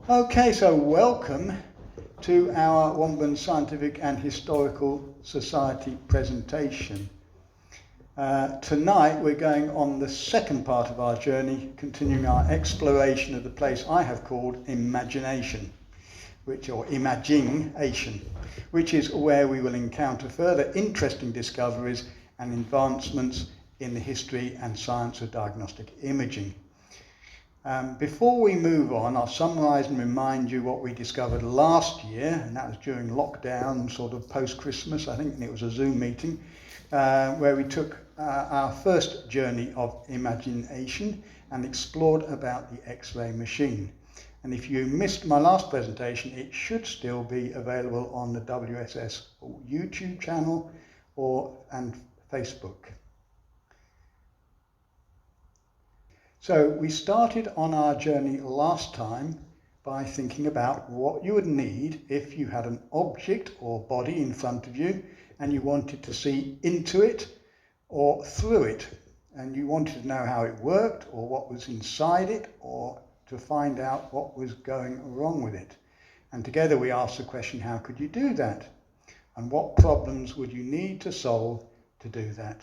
Okay, so welcome to our Womburn Scientific and Historical Society presentation. Tonight we're going on the second part of our journey, continuing our exploration of the place I have called Imagination, or Imagination, which is where we will encounter further interesting discoveries and advancements in the history and science of diagnostic imaging. Before we move on, I'll summarise and remind you what we discovered last year, and that was during lockdown, sort of post-Christmas, I think, and it was a Zoom meeting, where we took our first journey of imagination and explored about the Xray machine. And if you missed my last presentation, it should still be available on the WSS YouTube channel and Facebook. So we started on our journey last time by thinking about what you would need if you had an object or body in front of you and you wanted to see into it or through it, and you wanted to know how it worked or what was inside it, or to find out what was going wrong with it. And together we asked the question, how could you do that? And what problems would you need to solve to do that?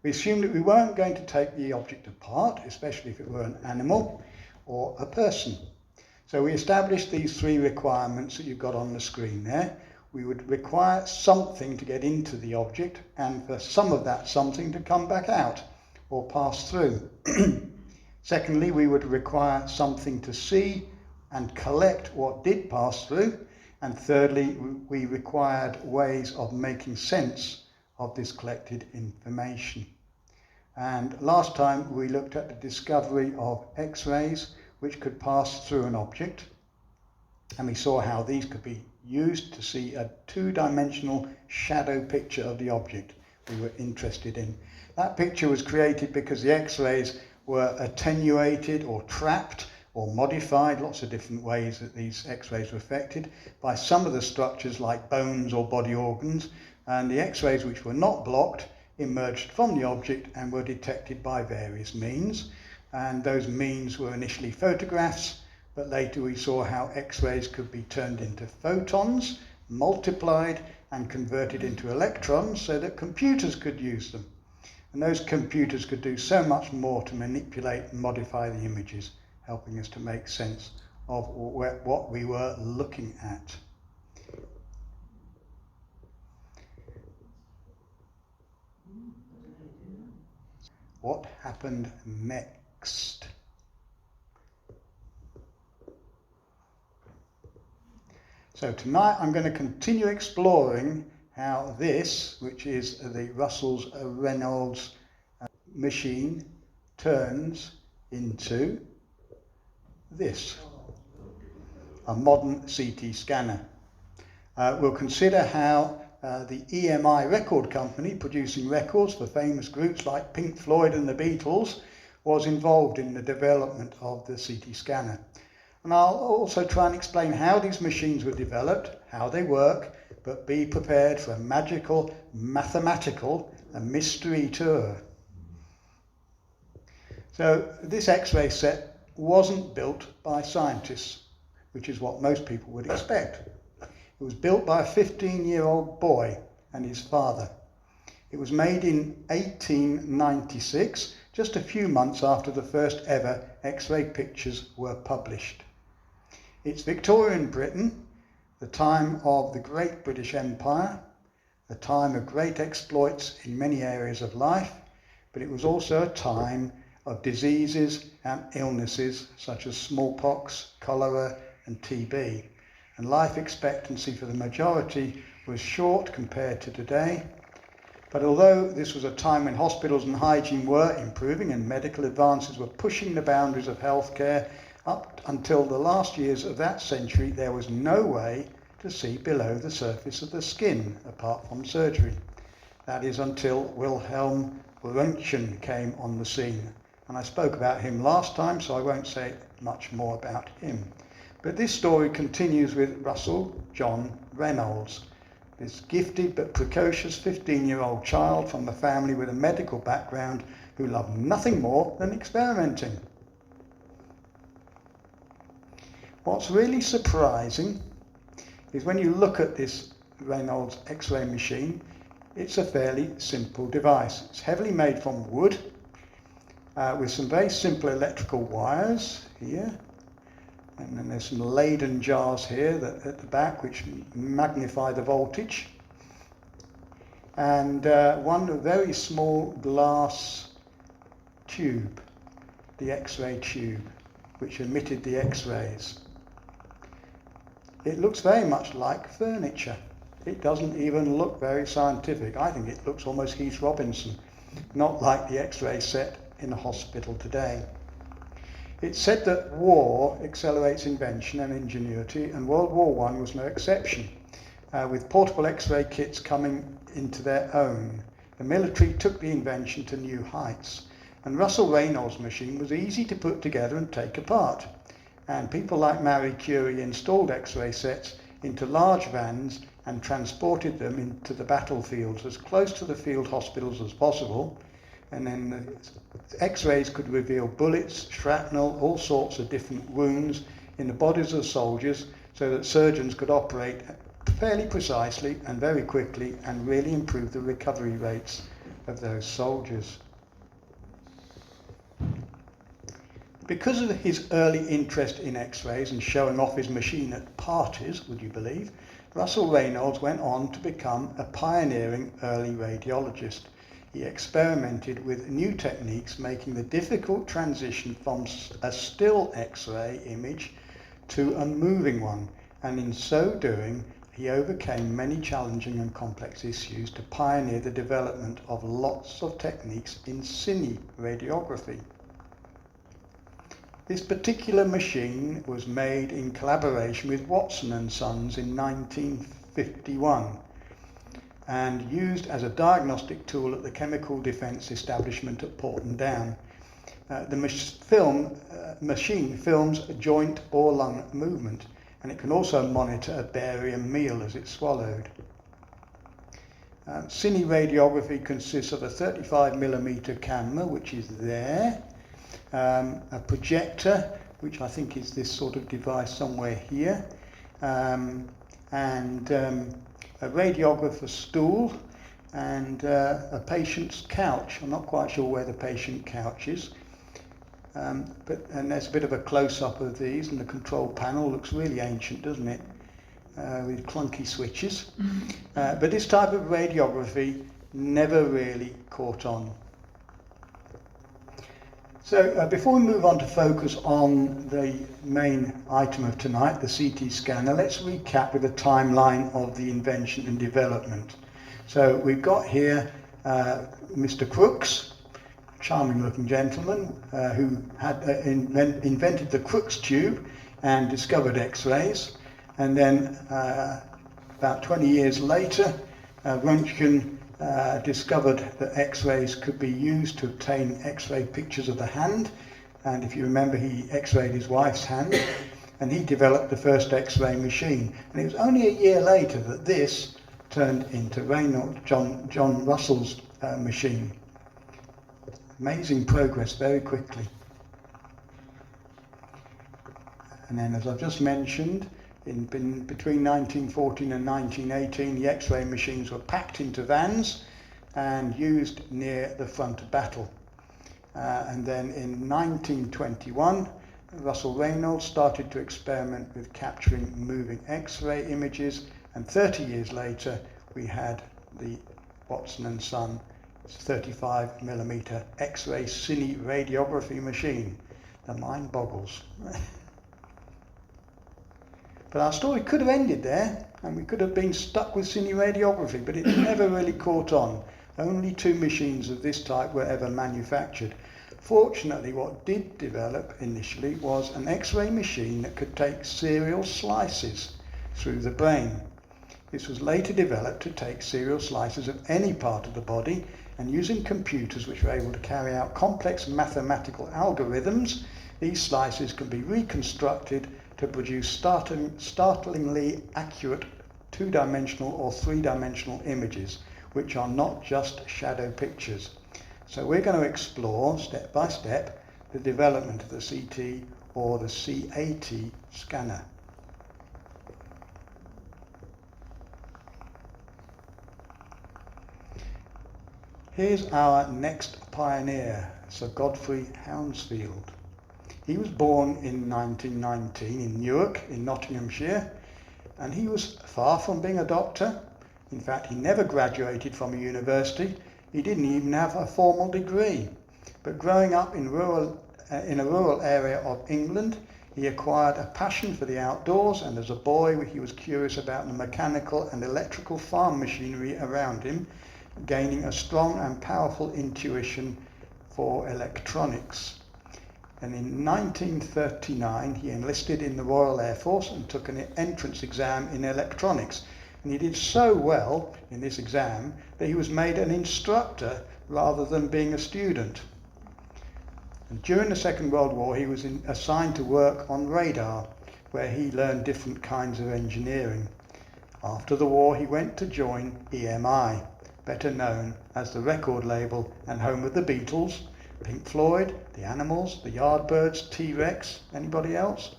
We assumed that we weren't going to take the object apart, especially if it were an animal or a person. So we established these three requirements that you've got on the screen there. We would require something to get into the object, and for some of that something to come back out or pass through. Secondly, we would require something to see and collect what did pass through. And thirdly, we required ways of making sense of this collected information. And last time we looked at the discovery of X-rays which could pass through an object, and we saw how these could be used to see a two-dimensional shadow picture of the object we were interested in. That picture was created because the X-rays were attenuated or trapped or modified, lots of different ways that these X-rays were affected, by some of the structures like bones or body organs, and the X-rays which were not blocked emerged from the object and were detected by various means. And those means were initially photographs, but later we saw how X-rays could be turned into photons, multiplied and converted into electrons so that computers could use them. And those computers could do so much more to manipulate and modify the images, helping us to make sense of what we were looking at. What happened next? So tonight I'm going to continue exploring how this, which is the Russell-Reynolds machine, turns into this, a modern CT scanner. We'll consider how the EMI record company, producing records for famous groups like Pink Floyd and the Beatles, was involved in the development of the CT scanner. And I'll also try and explain how these machines were developed, how they work, but be prepared for a magical, mathematical, and mystery tour. So this X-ray set wasn't built by scientists, which is what most people would expect. It was built by a 15-year-old boy and his father. It was made in 1896, just a few months after the first ever X-ray pictures were published. It's Victorian Britain, the time of the Great British Empire, the time of great exploits in many areas of life, but it was also a time of diseases and illnesses such as smallpox, cholera and TB. And life expectancy for the majority was short compared to today. But although this was a time when hospitals and hygiene were improving and medical advances were pushing the boundaries of healthcare, up until the last years of that century, there was no way to see below the surface of the skin apart from surgery. That is until Wilhelm Röntgen came on the scene. And I spoke about him last time, so I won't say much more about him. But this story continues with Russell John Reynolds, this gifted but precocious 15-year-old child from a family with a medical background who loved nothing more than experimenting. What's really surprising is when you look at this Reynolds X-ray machine, it's a fairly simple device. It's heavily made from wood with some very simple electrical wires here, and then there's some Leyden jars here at the back which magnify the voltage, and one very small glass tube, the X-ray tube, which emitted the X-rays. It looks very much like furniture. It doesn't even look very scientific. I think it looks almost Heath Robinson, not like the X-ray set in a hospital today. It's said that war accelerates invention and ingenuity, and World War I was no exception, with portable X-ray kits coming into their own. The military took the invention to new heights, and Russell Reynolds' machine was easy to put together and take apart. And people like Marie Curie installed X-ray sets into large vans and transported them into the battlefields as close to the field hospitals as possible. And then the X-rays could reveal bullets, shrapnel, all sorts of different wounds in the bodies of soldiers, so that surgeons could operate fairly precisely and very quickly and really improve the recovery rates of those soldiers. Because of his early interest in X-rays and showing off his machine at parties, would you believe, Russell Reynolds went on to become a pioneering early radiologist. He experimented with new techniques, making the difficult transition from a still X-ray image to a moving one, and in so doing, he overcame many challenging and complex issues to pioneer the development of lots of techniques in cine radiography. This particular machine was made in collaboration with Watson & Sons in 1951 and used as a diagnostic tool at the Chemical Defence Establishment at Porton Down. The machine films joint or lung movement, and it can also monitor a barium meal as it's swallowed. Cine radiography consists of a 35mm camera, which is there, a projector, which I think is this sort of device somewhere here, and a radiographer's stool, and a patient's couch. I'm not quite sure where the patient couch is, and there's a bit of a close-up of these, and the control panel looks really ancient, doesn't it, with clunky switches. But this type of radiography never really caught on. So before we move on to focus on the main item of tonight, the CT scanner, let's recap with a timeline of the invention and development. So we've got here Mr. Crookes, charming looking gentleman who had invented the Crookes tube and discovered X-rays. And then about 20 years later, Röntgen discovered that X-rays could be used to obtain X-ray pictures of the hand, and if you remember, he X-rayed his wife's hand, and he developed the first X-ray machine. And it was only a year later that this turned into John Russell's machine. Amazing progress very quickly. And then, as I've just mentioned, between 1914 and 1918, the X-ray machines were packed into vans and used near the front of battle. And then in 1921, Russell Reynolds started to experiment with capturing moving X-ray images, and 30 years later, we had the Watson & Son 35mm X-ray cine radiography machine. The mind boggles. But our story could have ended there, and we could have been stuck with cine radiography, but it never really caught on. Only 2 machines of this type were ever manufactured. Fortunately, what did develop initially was an X-ray machine that could take serial slices through the brain. This was later developed to take serial slices of any part of the body, and using computers which were able to carry out complex mathematical algorithms, these slices can be reconstructed to produce startlingly accurate 2-dimensional or 3-dimensional images, which are not just shadow pictures. So we're going to explore, step by step, the development of the CT, or the CAT scanner. Here's our next pioneer, Sir Godfrey Hounsfield. He was born in 1919 in Newark in Nottinghamshire, and he was far from being a doctor. In fact, he never graduated from a university. He didn't even have a formal degree. But growing up in a rural area of England, he acquired a passion for the outdoors, and as a boy he was curious about the mechanical and electrical farm machinery around him, gaining a strong and powerful intuition for electronics. And in 1939 he enlisted in the Royal Air Force and took an entrance exam in electronics. And he did so well in this exam that he was made an instructor rather than being a student. And during the Second World War he was assigned to work on radar, where he learned different kinds of engineering. After the war he went to join EMI, better known as the record label and home of the Beatles, Pink Floyd, the Animals, the Yardbirds, T-Rex. Anybody else?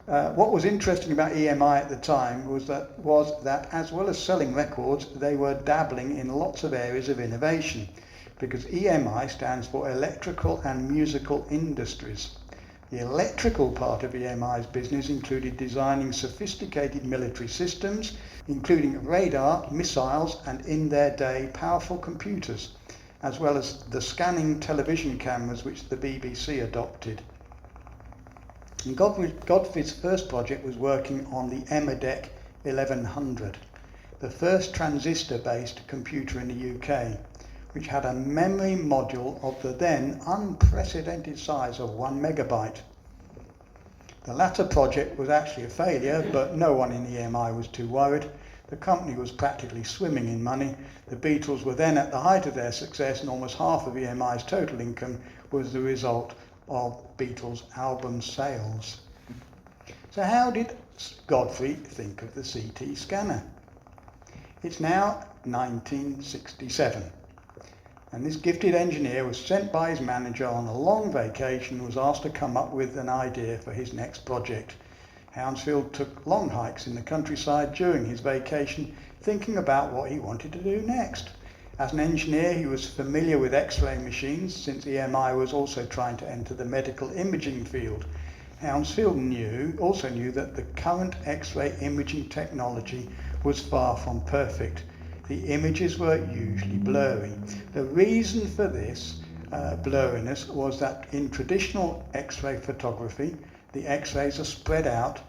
What was interesting about EMI at the time was that as well as selling records, they were dabbling in lots of areas of innovation, because EMI stands for Electrical and Musical Industries. The electrical part of EMI's business included designing sophisticated military systems, including radar, missiles, and in their day powerful computers, as well as the scanning television cameras which the BBC adopted. And Godfrey's first project was working on the Emmerdec 1100, the first transistor-based computer in the UK, which had a memory module of the then unprecedented size of 1 megabyte. The latter project was actually a failure, but no one in EMI was too worried. The company was practically swimming in money. The Beatles were then at the height of their success, and almost half of EMI's total income was the result of Beatles album sales. So how did Godfrey think of the CT scanner? It's now 1967. And this gifted engineer was sent by his manager on a long vacation and was asked to come up with an idea for his next project. Hounsfield took long hikes in the countryside during his vacation, thinking about what he wanted to do next. As an engineer, he was familiar with X-ray machines, since EMI was also trying to enter the medical imaging field. Hounsfield also knew that the current X-ray imaging technology was far from perfect. The images were usually blurry. The reason for this blurriness was that in traditional X-ray photography, the X-rays are spread out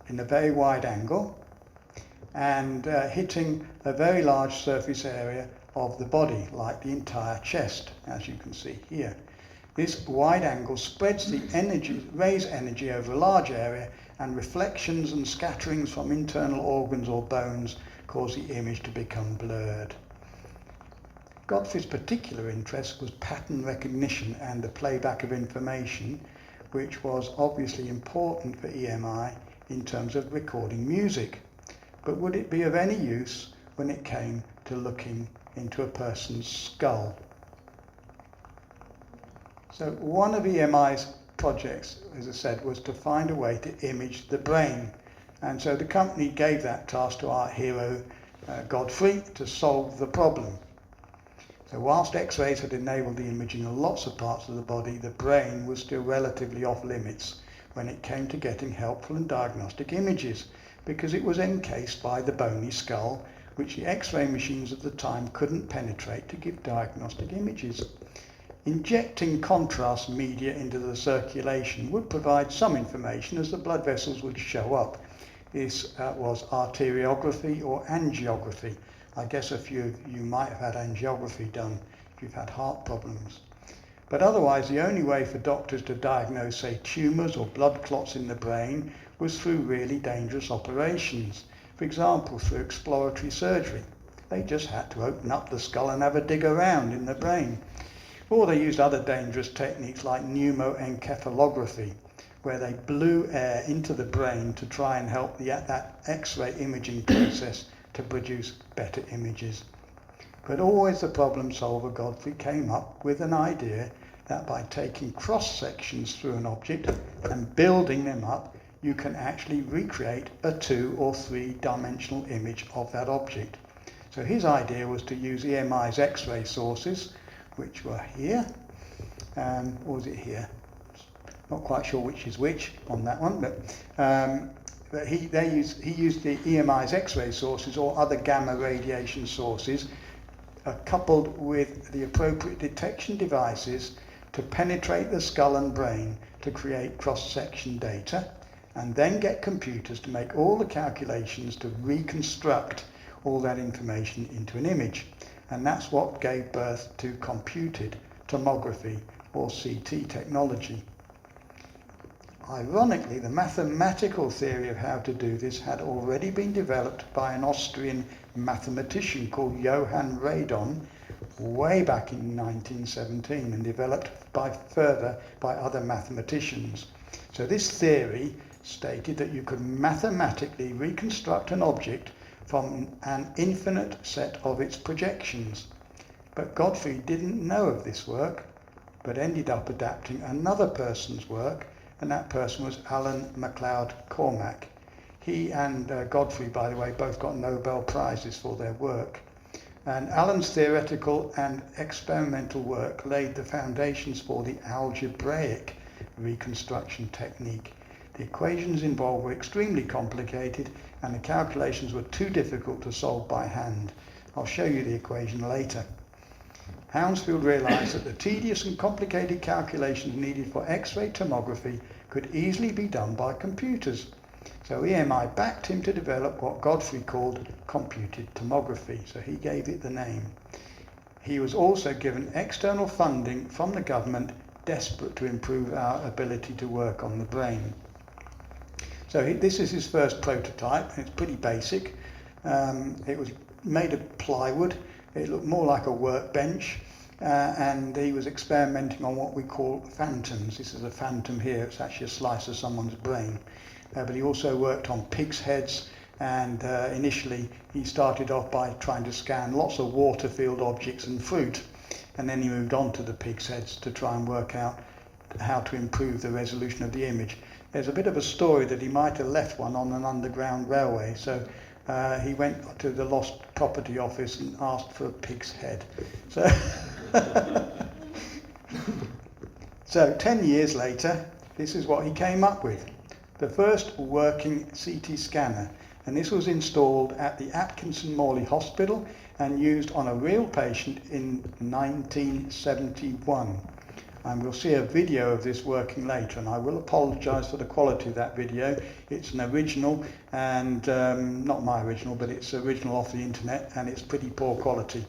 in a very wide angle and hitting a very large surface area of the body, like the entire chest, as you can see here. This wide angle spreads the rays energy over a large area, and reflections and scatterings from internal organs or bones cause the image to become blurred. Godfrey's particular interest was pattern recognition and the playback of information, which was obviously important for EMI in terms of recording music. But would it be of any use when it came to looking into a person's skull? So one of EMI's projects, as I said, was to find a way to image the brain. And so the company gave that task to our hero, Godfrey, to solve the problem. So whilst X-rays had enabled the imaging of lots of parts of the body, the brain was still relatively off limits when it came to getting helpful and diagnostic images, because it was encased by the bony skull, which the X-ray machines of the time couldn't penetrate to give diagnostic images. Injecting contrast media into the circulation would provide some information, as the blood vessels would show up. This was arteriography or angiography. I guess a few of you might have had angiography done if you've had heart problems. But otherwise, the only way for doctors to diagnose, say, tumours or blood clots in the brain was through really dangerous operations. For example, through exploratory surgery. They just had to open up the skull and have a dig around in the brain. Or they used other dangerous techniques like pneumoencephalography, where they blew air into the brain to try and help that X-ray imaging process to produce better images. But always the problem solver Godfrey came up with an idea that by taking cross sections through an object and building them up, you can actually recreate a 2 or 3 dimensional image of that object. So his idea was to use EMI's X-ray sources, which were here, or was it here? Not quite sure which is which on that one, but he used the EMI's X-ray sources or other gamma radiation sources coupled with the appropriate detection devices to penetrate the skull and brain to create cross-section data, and then get computers to make all the calculations to reconstruct all that information into an image. And that's what gave birth to computed tomography or CT technology. Ironically, the mathematical theory of how to do this had already been developed by an Austrian mathematician called Johann Radon way back in 1917 and developed further by other mathematicians. So this theory stated that you could mathematically reconstruct an object from an infinite set of its projections. But Godfrey didn't know of this work, but ended up adapting another person's work, and that person was Alan MacLeod Cormack. He and Godfrey, by the way, both got Nobel Prizes for their work. And Alan's theoretical and experimental work laid the foundations for the algebraic reconstruction technique. The equations involved were extremely complicated and the calculations were too difficult to solve by hand. I'll show you the equation later. Hounsfield realised that the tedious and complicated calculations needed for X-ray tomography could easily be done by computers. So EMI backed him to develop what Godfrey called computed tomography, so he gave it the name. He was also given external funding from the government, desperate to improve our ability to work on the brain. So this is his first prototype. It's pretty basic. It was made of plywood. It looked more like a workbench, and he was experimenting on what we call phantoms. This is a phantom here. It's actually a slice of someone's brain. But he also worked on pigs' heads, and initially he started off by trying to scan lots of water-filled objects and fruit, and then he moved on to the pigs' heads to try and work out how to improve the resolution of the image. There's a bit of a story that he might have left one on an underground railway, so he went to the lost property office and asked for a pig's head. So 10 years later, this is what he came up with. The first working CT scanner, and this was installed at the Atkinson Morley Hospital and used on a real patient in 1971. And we'll see a video of this working later, and I will apologise for the quality of that video. It's an original, and not my original, but it's original off the internet, and it's pretty poor quality.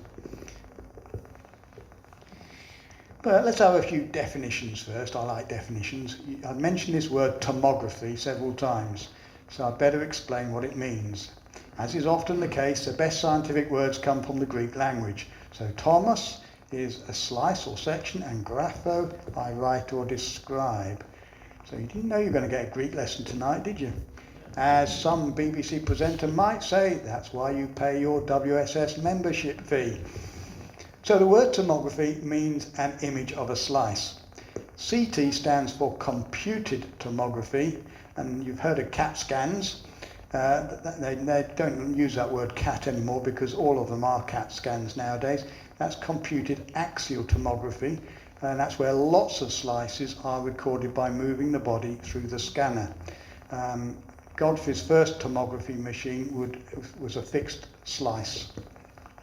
But let's have a few definitions first. I like definitions. I've mentioned this word tomography several times, so I'd better explain what it means. As is often the case, the best scientific words come from the Greek language. So tomos is a slice or section, and grapho, I write or describe. So you didn't know you were going to get a Greek lesson tonight, did you? As some BBC presenter might say, that's why you pay your WSS membership fee. So the word tomography means an image of a slice. CT stands for computed tomography, and you've heard of CAT scans. They don't use that word CAT anymore because all of them are CAT scans nowadays. That's computed axial tomography, and that's where lots of slices are recorded by moving the body through the scanner. Godfrey's first tomography machine was a fixed slice.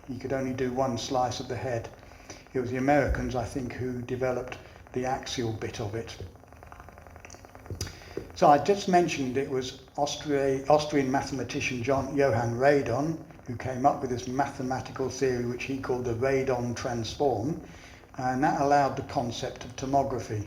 You could only do one slice of the head. It was the Americans, I think, who developed the axial bit of it. So I just mentioned it was Austrian mathematician Johann Radon who came up with this mathematical theory which he called the Radon transform, and that allowed the concept of tomography.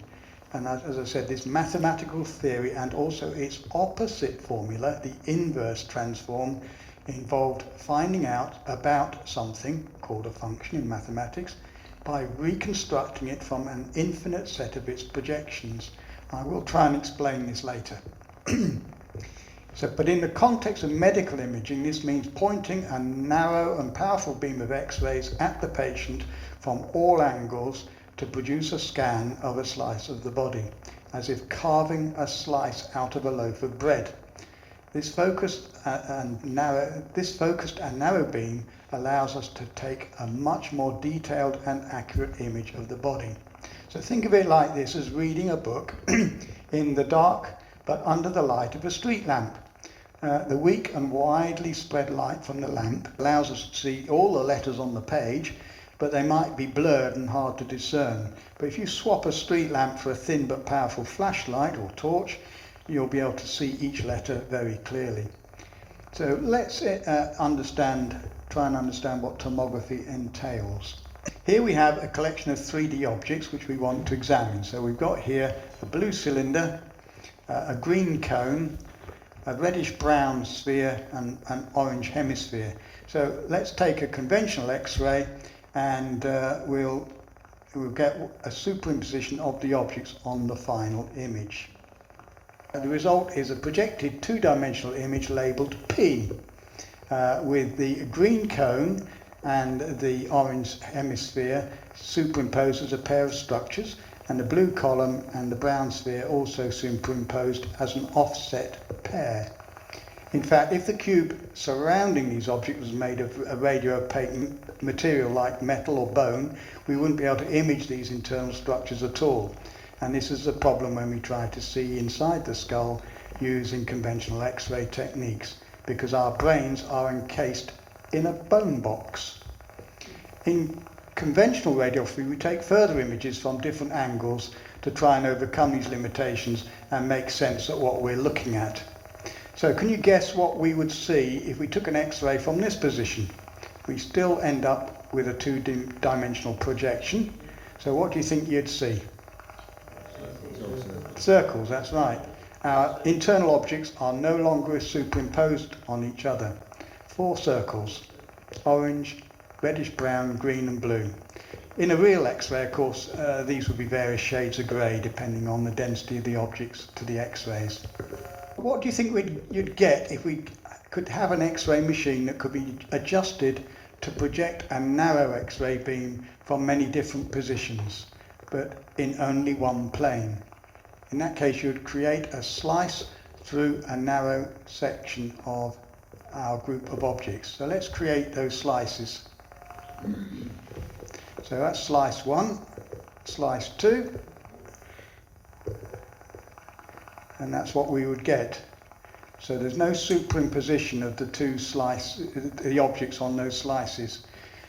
And as I said, this mathematical theory and also its opposite formula, the inverse transform, involved finding out about something called a function in mathematics by reconstructing it from an infinite set of its projections. I will try and explain this later. But in the context of medical imaging, this means pointing a narrow and powerful beam of X-rays at the patient from all angles to produce a scan of a slice of the body, as if carving a slice out of a loaf of bread. This focused and narrow beam allows us to take a much more detailed and accurate image of the body. So think of it like this, as reading a book in the dark but under the light of a street lamp. The weak and widely spread light from the lamp allows us to see all the letters on the page, but they might be blurred and hard to discern. But if you swap a street lamp for a thin but powerful flashlight or torch, you'll be able to see each letter very clearly. So let's try and understand what tomography entails. Here we have a collection of 3D objects which we want to examine. So we've got here a blue cylinder, a green cone, a reddish-brown sphere and an orange hemisphere. So let's take a conventional X-ray and we'll get a superimposition of the objects on the final image. The result is a projected two-dimensional image labelled P, with the green cone and the orange hemisphere superimposed as a pair of structures, and the blue column and the brown sphere also superimposed as an offset pair. In fact, if the cube surrounding these objects was made of a radiopaque material like metal or bone, we wouldn't be able to image these internal structures at all. And this is a problem when we try to see inside the skull using conventional X-ray techniques, because our brains are encased in a bone box. In conventional radiography, we take further images from different angles to try and overcome these limitations and make sense of what we're looking at. So can you guess what we would see if we took an X-ray from this position? We still end up with a two-dimensional projection. So what do you think you'd see? Circles, that's right. Our internal objects are no longer superimposed on each other. 4 circles: orange, reddish-brown, green and blue. In a real X-ray, of course, these would be various shades of grey depending on the density of the objects to the X-rays. What do you think you'd get if we could have an X-ray machine that could be adjusted to project a narrow X-ray beam from many different positions, but in only one plane? In that case, you'd create a slice through a narrow section of our group of objects. So let's create those slices. So that's slice 1, slice 2, and that's what we would get. So there's no superimposition of the objects on those slices.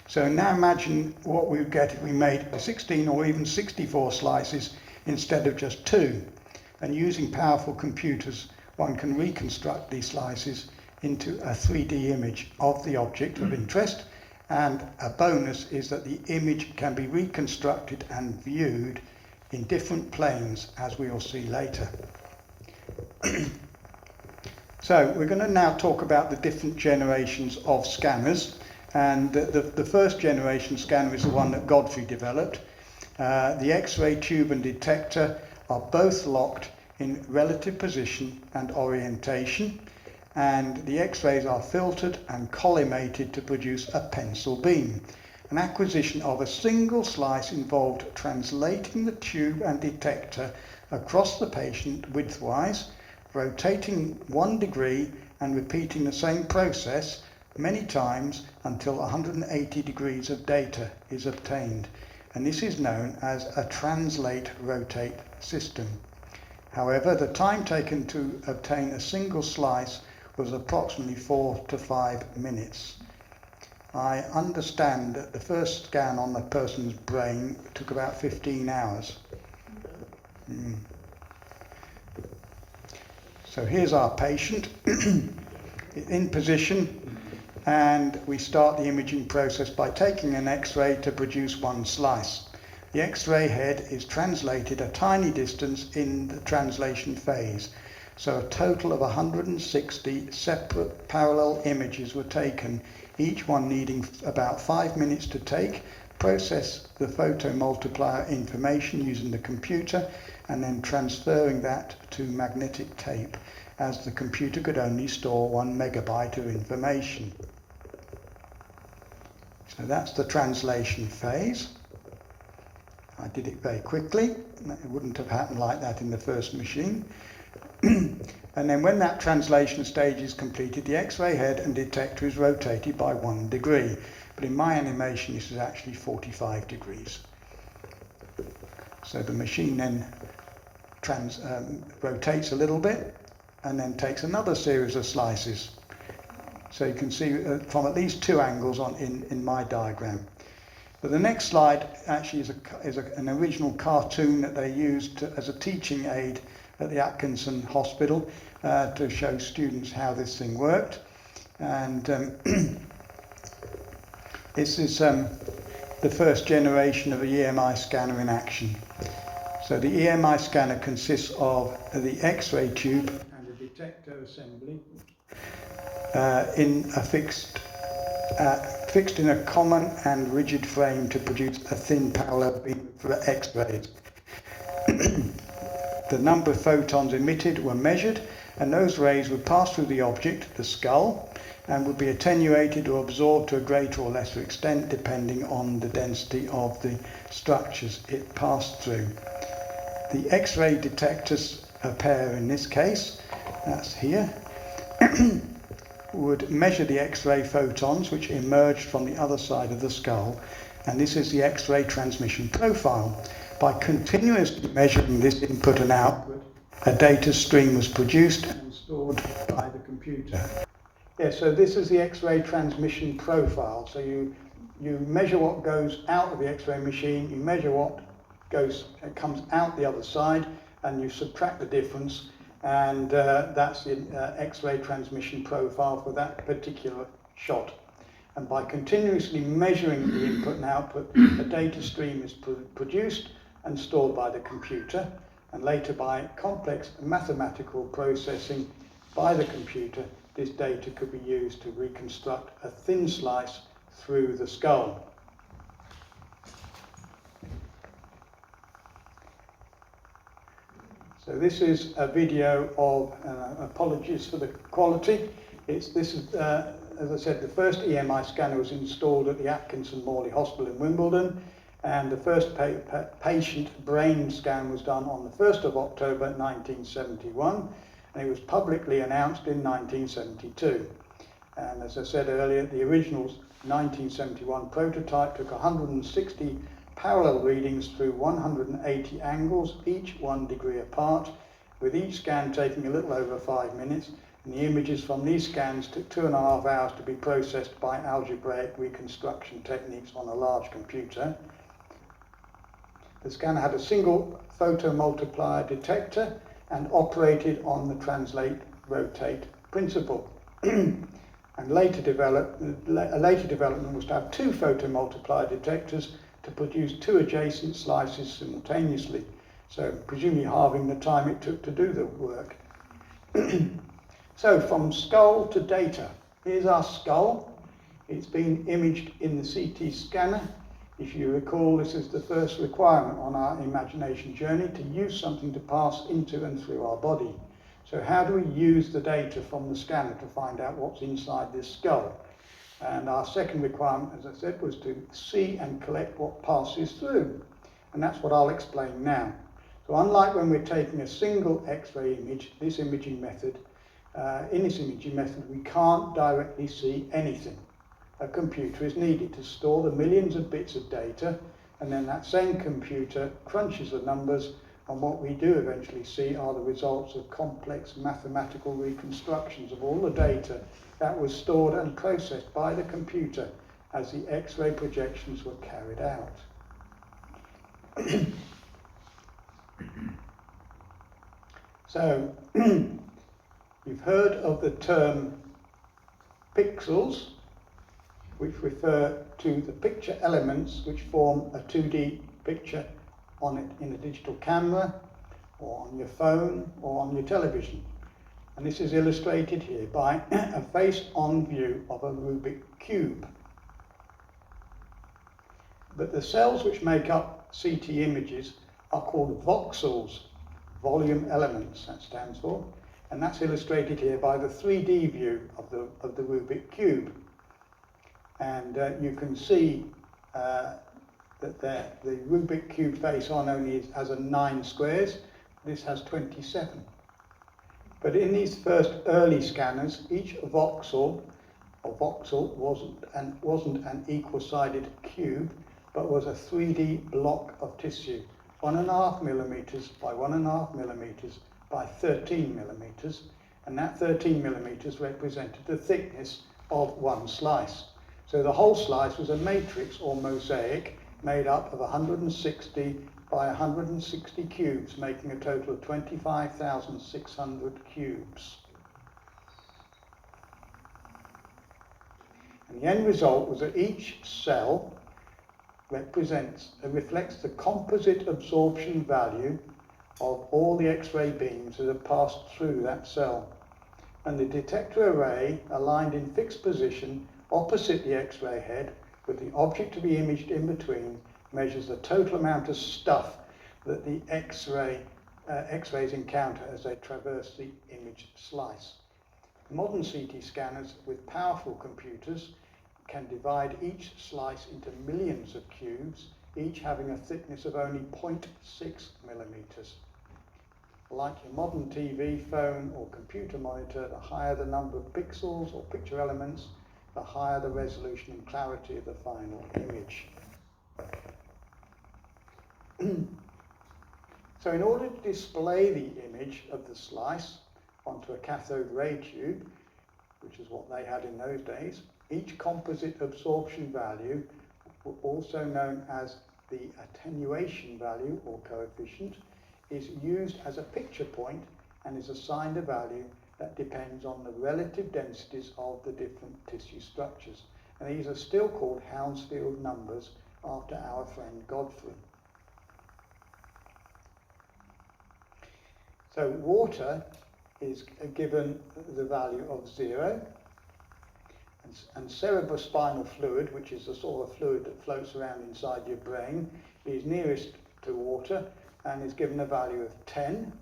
So now imagine what we would get if we made 16 or even 64 slices instead of just 2. And using powerful computers, one can reconstruct these slices into a 3D image of the object of interest, and a bonus is that the image can be reconstructed and viewed in different planes, as we will see later. So we're going to now talk about the different generations of scanners, and the first generation scanner is the one that Godfrey developed. The X-ray tube and detector are both locked in relative position and orientation, and the X-rays are filtered and collimated to produce a pencil beam. An acquisition of a single slice involved translating the tube and detector across the patient widthwise, rotating 1 degree and repeating the same process many times until 180 degrees of data is obtained. And this is known as a translate-rotate system. However, the time taken to obtain a single slice was approximately 4 to 5 minutes. I understand that the first scan on the person's brain took about 15 hours. So here's our patient in position, and we start the imaging process by taking an X-ray to produce 1 slice. The X-ray head is translated a tiny distance in the translation phase. So a total of 160 separate parallel images were taken, each one needing about 5 minutes to take, process the photomultiplier information using the computer, and then transferring that to magnetic tape, as the computer could only store 1 megabyte of information. So that's the translation phase. I did it very quickly. It wouldn't have happened like that in the first machine. And then when that translation stage is completed, the X-ray head and detector is rotated by 1 degree. But in my animation, this is actually 45 degrees. So the machine then rotates a little bit and then takes another series of slices. So you can see from at least 2 angles in my diagram. But the next slide actually is an original cartoon that they used as a teaching aid at the Atkinson Hospital to show students how this thing worked. And this is the first generation of the EMI scanner in action. So the EMI scanner consists of the X-ray tube and a detector assembly fixed in a common and rigid frame to produce a thin parallel beam for X-rays. The number of photons emitted were measured, and those rays would pass through the object, the skull, and would be attenuated or absorbed to a greater or lesser extent depending on the density of the structures it passed through. The X-ray detectors, a pair in this case, that's here, would measure the X-ray photons which emerged from the other side of the skull, and this is the X-ray transmission profile. By continuously measuring this input and output, a data stream was produced and stored by the computer. Yeah, so this is the X-ray transmission profile. So you measure what goes out of the X-ray machine, you measure what comes out the other side, and you subtract the difference, and that's the X-ray transmission profile for that particular shot. And by continuously measuring the input and output, a data stream is produced and stored by the computer, and later by complex mathematical processing by the computer, this data could be used to reconstruct a thin slice through the skull. So this is a video of, apologies for the quality, this is, as I said, the first EMI scanner was installed at the Atkinson Morley Hospital in Wimbledon, and the first patient brain scan was done on the 1st of October 1971, and it was publicly announced in 1972. And as I said earlier, the original 1971 prototype took 160 parallel readings through 180 angles, each 1 degree apart, with each scan taking a little over 5 minutes, and the images from these scans took 2.5 hours to be processed by algebraic reconstruction techniques on a large computer. The scanner had a single photomultiplier detector and operated on the translate-rotate principle. And a later development was to have 2 photomultiplier detectors to produce 2 adjacent slices simultaneously, so presumably halving the time it took to do the work. So from skull to data. Here's our skull. It's been imaged in the CT scanner. If you recall, this is the first requirement on our imagination journey, to use something to pass into and through our body. So how do we use the data from the scanner to find out what's inside this skull? And our second requirement, as I said, was to see and collect what passes through. And that's what I'll explain now. So unlike when we're taking a single X-ray image, in this imaging method, we can't directly see anything. A computer is needed to store the millions of bits of data, and then that same computer crunches the numbers, and what we do eventually see are the results of complex mathematical reconstructions of all the data that was stored and processed by the computer as the X-ray projections were carried out. So, you've heard of the term pixels, which refer to the picture elements which form a 2D picture on it in a digital camera, or on your phone, or on your television. And this is illustrated here by a face-on view of a Rubik cube. But the cells which make up CT images are called voxels, volume elements, that stands for, and that's illustrated here by the 3D view of the Rubik cube. And you can see that the Rubik cube face on only has 9 squares. This has 27. But in these first early scanners, each voxel wasn't an equal-sided cube, but was a 3D block of tissue, 1.5 millimeters by 1.5 millimeters by 13 millimeters, and that 13 millimeters represented the thickness of one slice. So the whole slice was a matrix or mosaic made up of 160 by 160 cubes, making a total of 25,600 cubes. And the end result was that each cell reflects the composite absorption value of all the X-ray beams that have passed through that cell. And the detector array, aligned in fixed position opposite the X-ray head, with the object to be imaged in between, measures the total amount of stuff that the X-rays encounter as they traverse the image slice. Modern CT scanners with powerful computers can divide each slice into millions of cubes, each having a thickness of only 0.6 millimeters. Like your modern TV, phone or computer monitor, the higher the number of pixels or picture elements, the higher the resolution and clarity of the final image. So in order to display the image of the slice onto a cathode ray tube, which is what they had in those days, each composite absorption value, also known as the attenuation value or coefficient, is used as a picture point and is assigned a value that depends on the relative densities of the different tissue structures. And these are still called Hounsfield numbers after our friend Godfrey. So water is given the value of 0, and cerebrospinal fluid, which is the sort of fluid that floats around inside your brain, is nearest to water and is given a value of 10.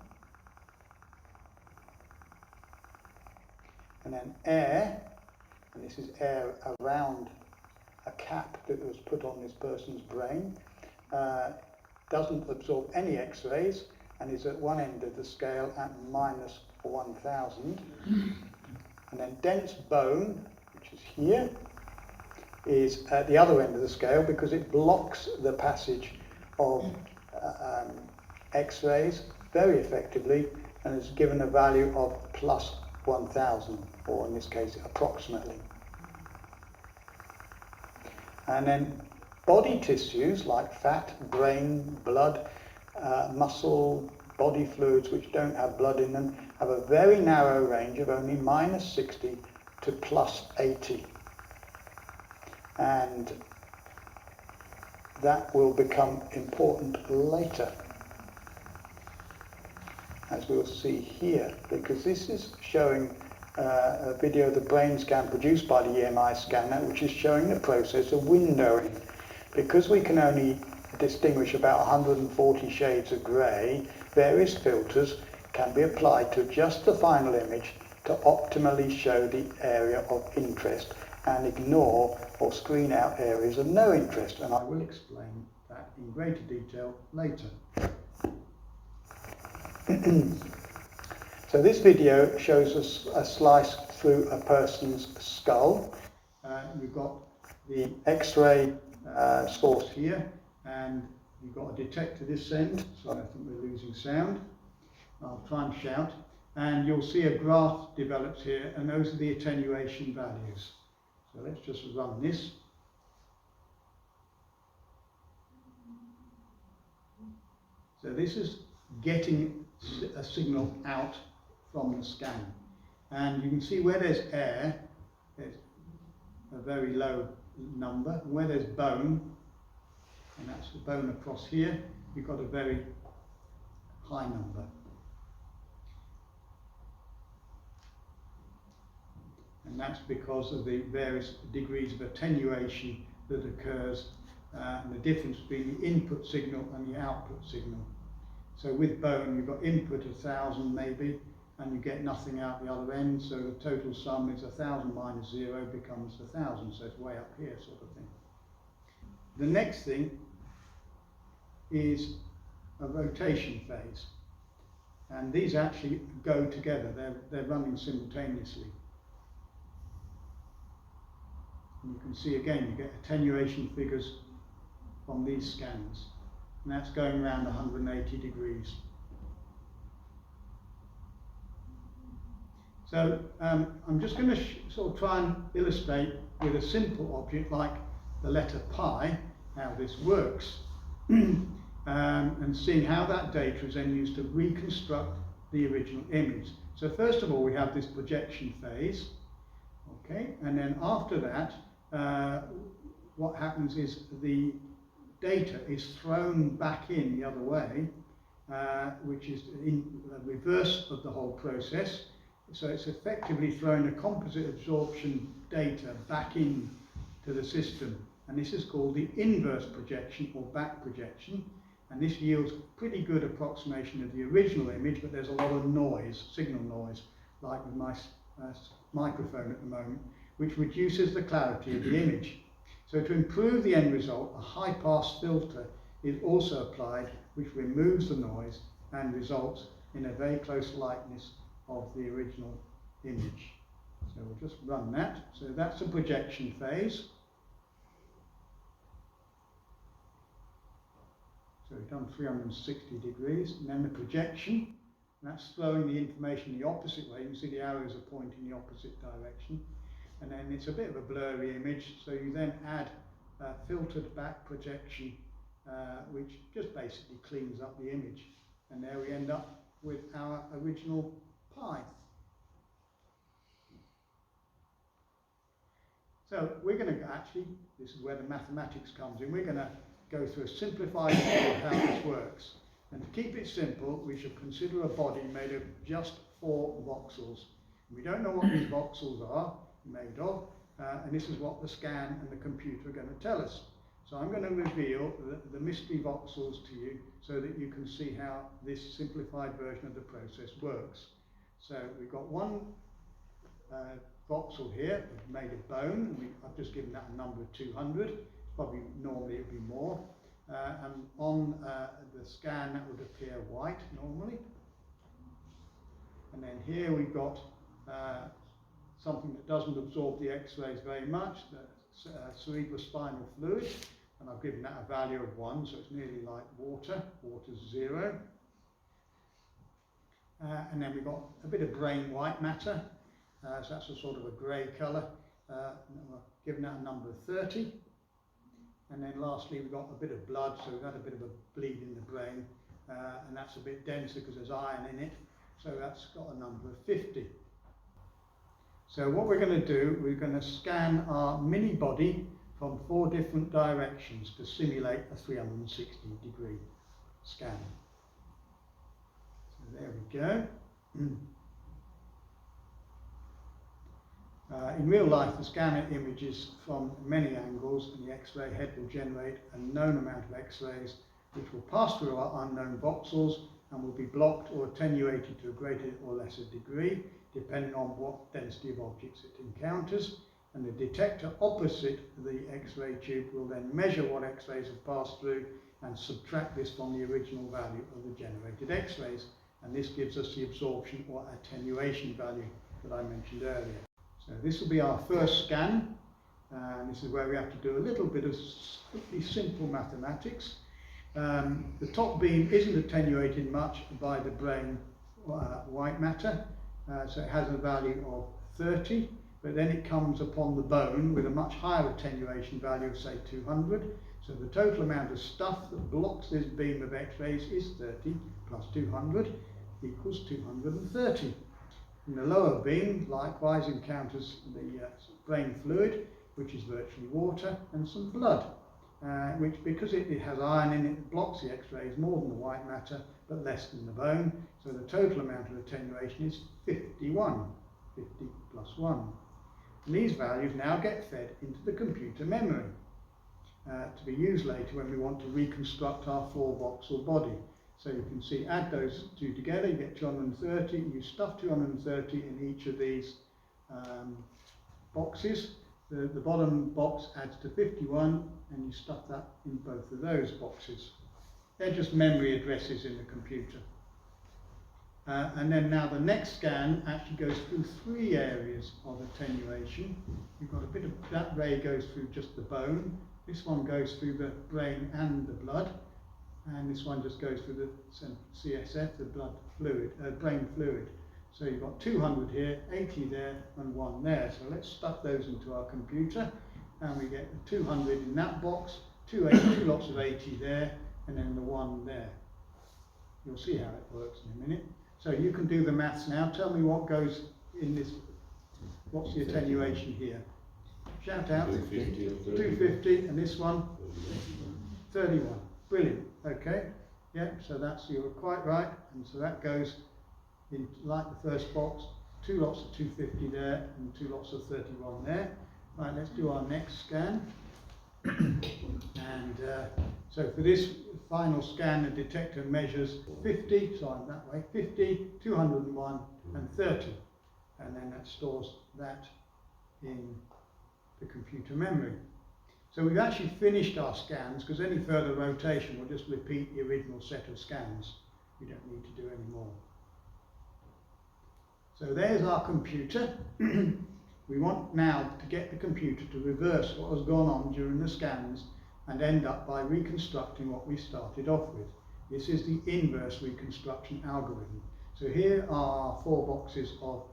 And then air, and this is air around a cap that was put on this person's brain, doesn't absorb any X-rays and is at one end of the scale at -1000. And then dense bone, which is here, is at the other end of the scale because it blocks the passage of X-rays very effectively and is given a value of +1000, or in this case approximately. And then body tissues like fat, brain, blood, muscle, body fluids which don't have blood in them have a very narrow range of only -60 to +80. And that will become important later, as we'll see here, because this is showing a video of the brain scan produced by the EMI scanner, which is showing the process of windowing. Because we can only distinguish about 140 shades of grey, various filters can be applied to adjust the final image to optimally show the area of interest and ignore or screen out areas of no interest. And I will explain that in greater detail later. So this video shows us a slice through a person's skull. We've got the X-ray source here, and you've got a detector this end, so I think we're losing sound. I'll try and shout. And you'll see a graph develops here, and those are the attenuation values. So let's just run this. So this is getting a signal out from the scan. And you can see where there's air, there's a very low number. And where there's bone, and that's the bone across here, you've got a very high number. And that's because of the various degrees of attenuation that occurs and the difference between the input signal and the output signal. So with bone, you've got input 1000 maybe, and you get nothing out the other end, so the total sum is 1000 minus 0 becomes 1000, so it's way up here sort of thing. The next thing is a rotation phase. And these actually go together, they're running simultaneously. And you can see again, you get attenuation figures from these scans. And that's going around 180 degrees. So I'm just going to sort of try and illustrate with a simple object like the letter pi how this works. And seeing how that data is then used to reconstruct the original image. So first of all, we have this projection phase, okay, and then after that, what happens is the data is thrown back in the other way, which is in the reverse of the whole process. So it's effectively throwing the composite absorption data back in to the system, and this is called the inverse projection or back projection. And this yields pretty good approximation of the original image, but there's a lot of noise, signal noise, like with my microphone at the moment, which reduces the clarity of the image. So to improve the end result, a high-pass filter is also applied, which removes the noise and results in a very close likeness of the original image. So we'll just run that. So that's the projection phase. So we've done 360 degrees, and then the projection, that's throwing the information the opposite way. You can see the arrows are pointing the opposite direction. And then it's a bit of a blurry image, so you then add filtered back projection, which just basically cleans up the image. And there we end up with our original pi. So we're going to actually, this is where the mathematics comes in, we're going to go through a simplified model of how this works. And to keep it simple, we should consider a body made of just 4 voxels. We don't know what these voxels are made of, and this is what the scan and the computer are going to tell us. So I'm going to reveal the mystery voxels to you so that you can see how this simplified version of the process works. So we've got one voxel here made of bone, and I've just given that a number of 200. Probably normally it would be more. And on the scan that would appear white normally. And then here we've got something that doesn't absorb the X-rays very much, the cerebrospinal fluid, and I've given that a value of 1, so it's nearly like water. Water's 0. And then we've got a bit of brain white matter, so that's a sort of a grey colour. I've given that a number of 30. And then lastly we've got a bit of blood, so we've had a bit of a bleed in the brain, and that's a bit denser because there's iron in it, so that's got a number of 50. So what we're going to do, we're going to scan our mini body from 4 different directions to simulate a 360 degree scan. So there we go. In real life, the scanner images from many angles, and the X-ray head will generate a known amount of X-rays which will pass through our unknown voxels and will be blocked or attenuated to a greater or lesser degree, depending on what density of objects it encounters. And the detector opposite the X-ray tube will then measure what X-rays have passed through and subtract this from the original value of the generated X-rays. And this gives us the absorption or attenuation value that I mentioned earlier. So this will be our first scan, and this is where we have to do a little bit of pretty simple mathematics. The top beam isn't attenuated much by the brain white matter, so it has a value of 30, but then it comes upon the bone with a much higher attenuation value of say 200. So the total amount of stuff that blocks this beam of X-rays is 30 plus 200 equals 230. And the lower beam likewise encounters the brain fluid, which is virtually water, and some blood, which, because it has iron in it, blocks the X-rays more than the white matter, but less than the bone. So the total amount of attenuation is 51, 50 plus 1. And these values now get fed into the computer memory to be used later when we want to reconstruct our 4-voxel body. So you can see, add those 2 together, you get 230, you stuff 230 in each of these boxes. The bottom box adds to 51, and you stuff that in both of those boxes. They're just memory addresses in the computer. And then now the next scan actually goes through 3 areas of attenuation. You've got a bit of that ray goes through just the bone. This one goes through the brain and the blood, and this one just goes through the CSF, the blood fluid, brain fluid. So you've got 200 here, 80 there, and 1 there. So let's stuff those into our computer, and we get the 200 in that box, 2 lots of 80 there, and then the 1 there. You'll see how it works in a minute. So you can do the maths now. Tell me what goes in this. What's the attenuation here? Shout out. 250, and this one? 31. Brilliant. Okay. Yeah, so that's, you're quite right. And so that goes in like the first box, 2 lots of 250 there, and 2 lots of 31 there. Right, let's do our next scan. And so for this final scan, the detector measures 50, so I'm that way, 50, 201, and 30. And then that stores that in the computer memory. So we've actually finished our scans, because any further rotation will just repeat the original set of scans. We don't need to do any more. So there's our computer. We want now to get the computer to reverse what has gone on during the scans and end up by reconstructing what we started off with. This is the inverse reconstruction algorithm. So here are 4 boxes of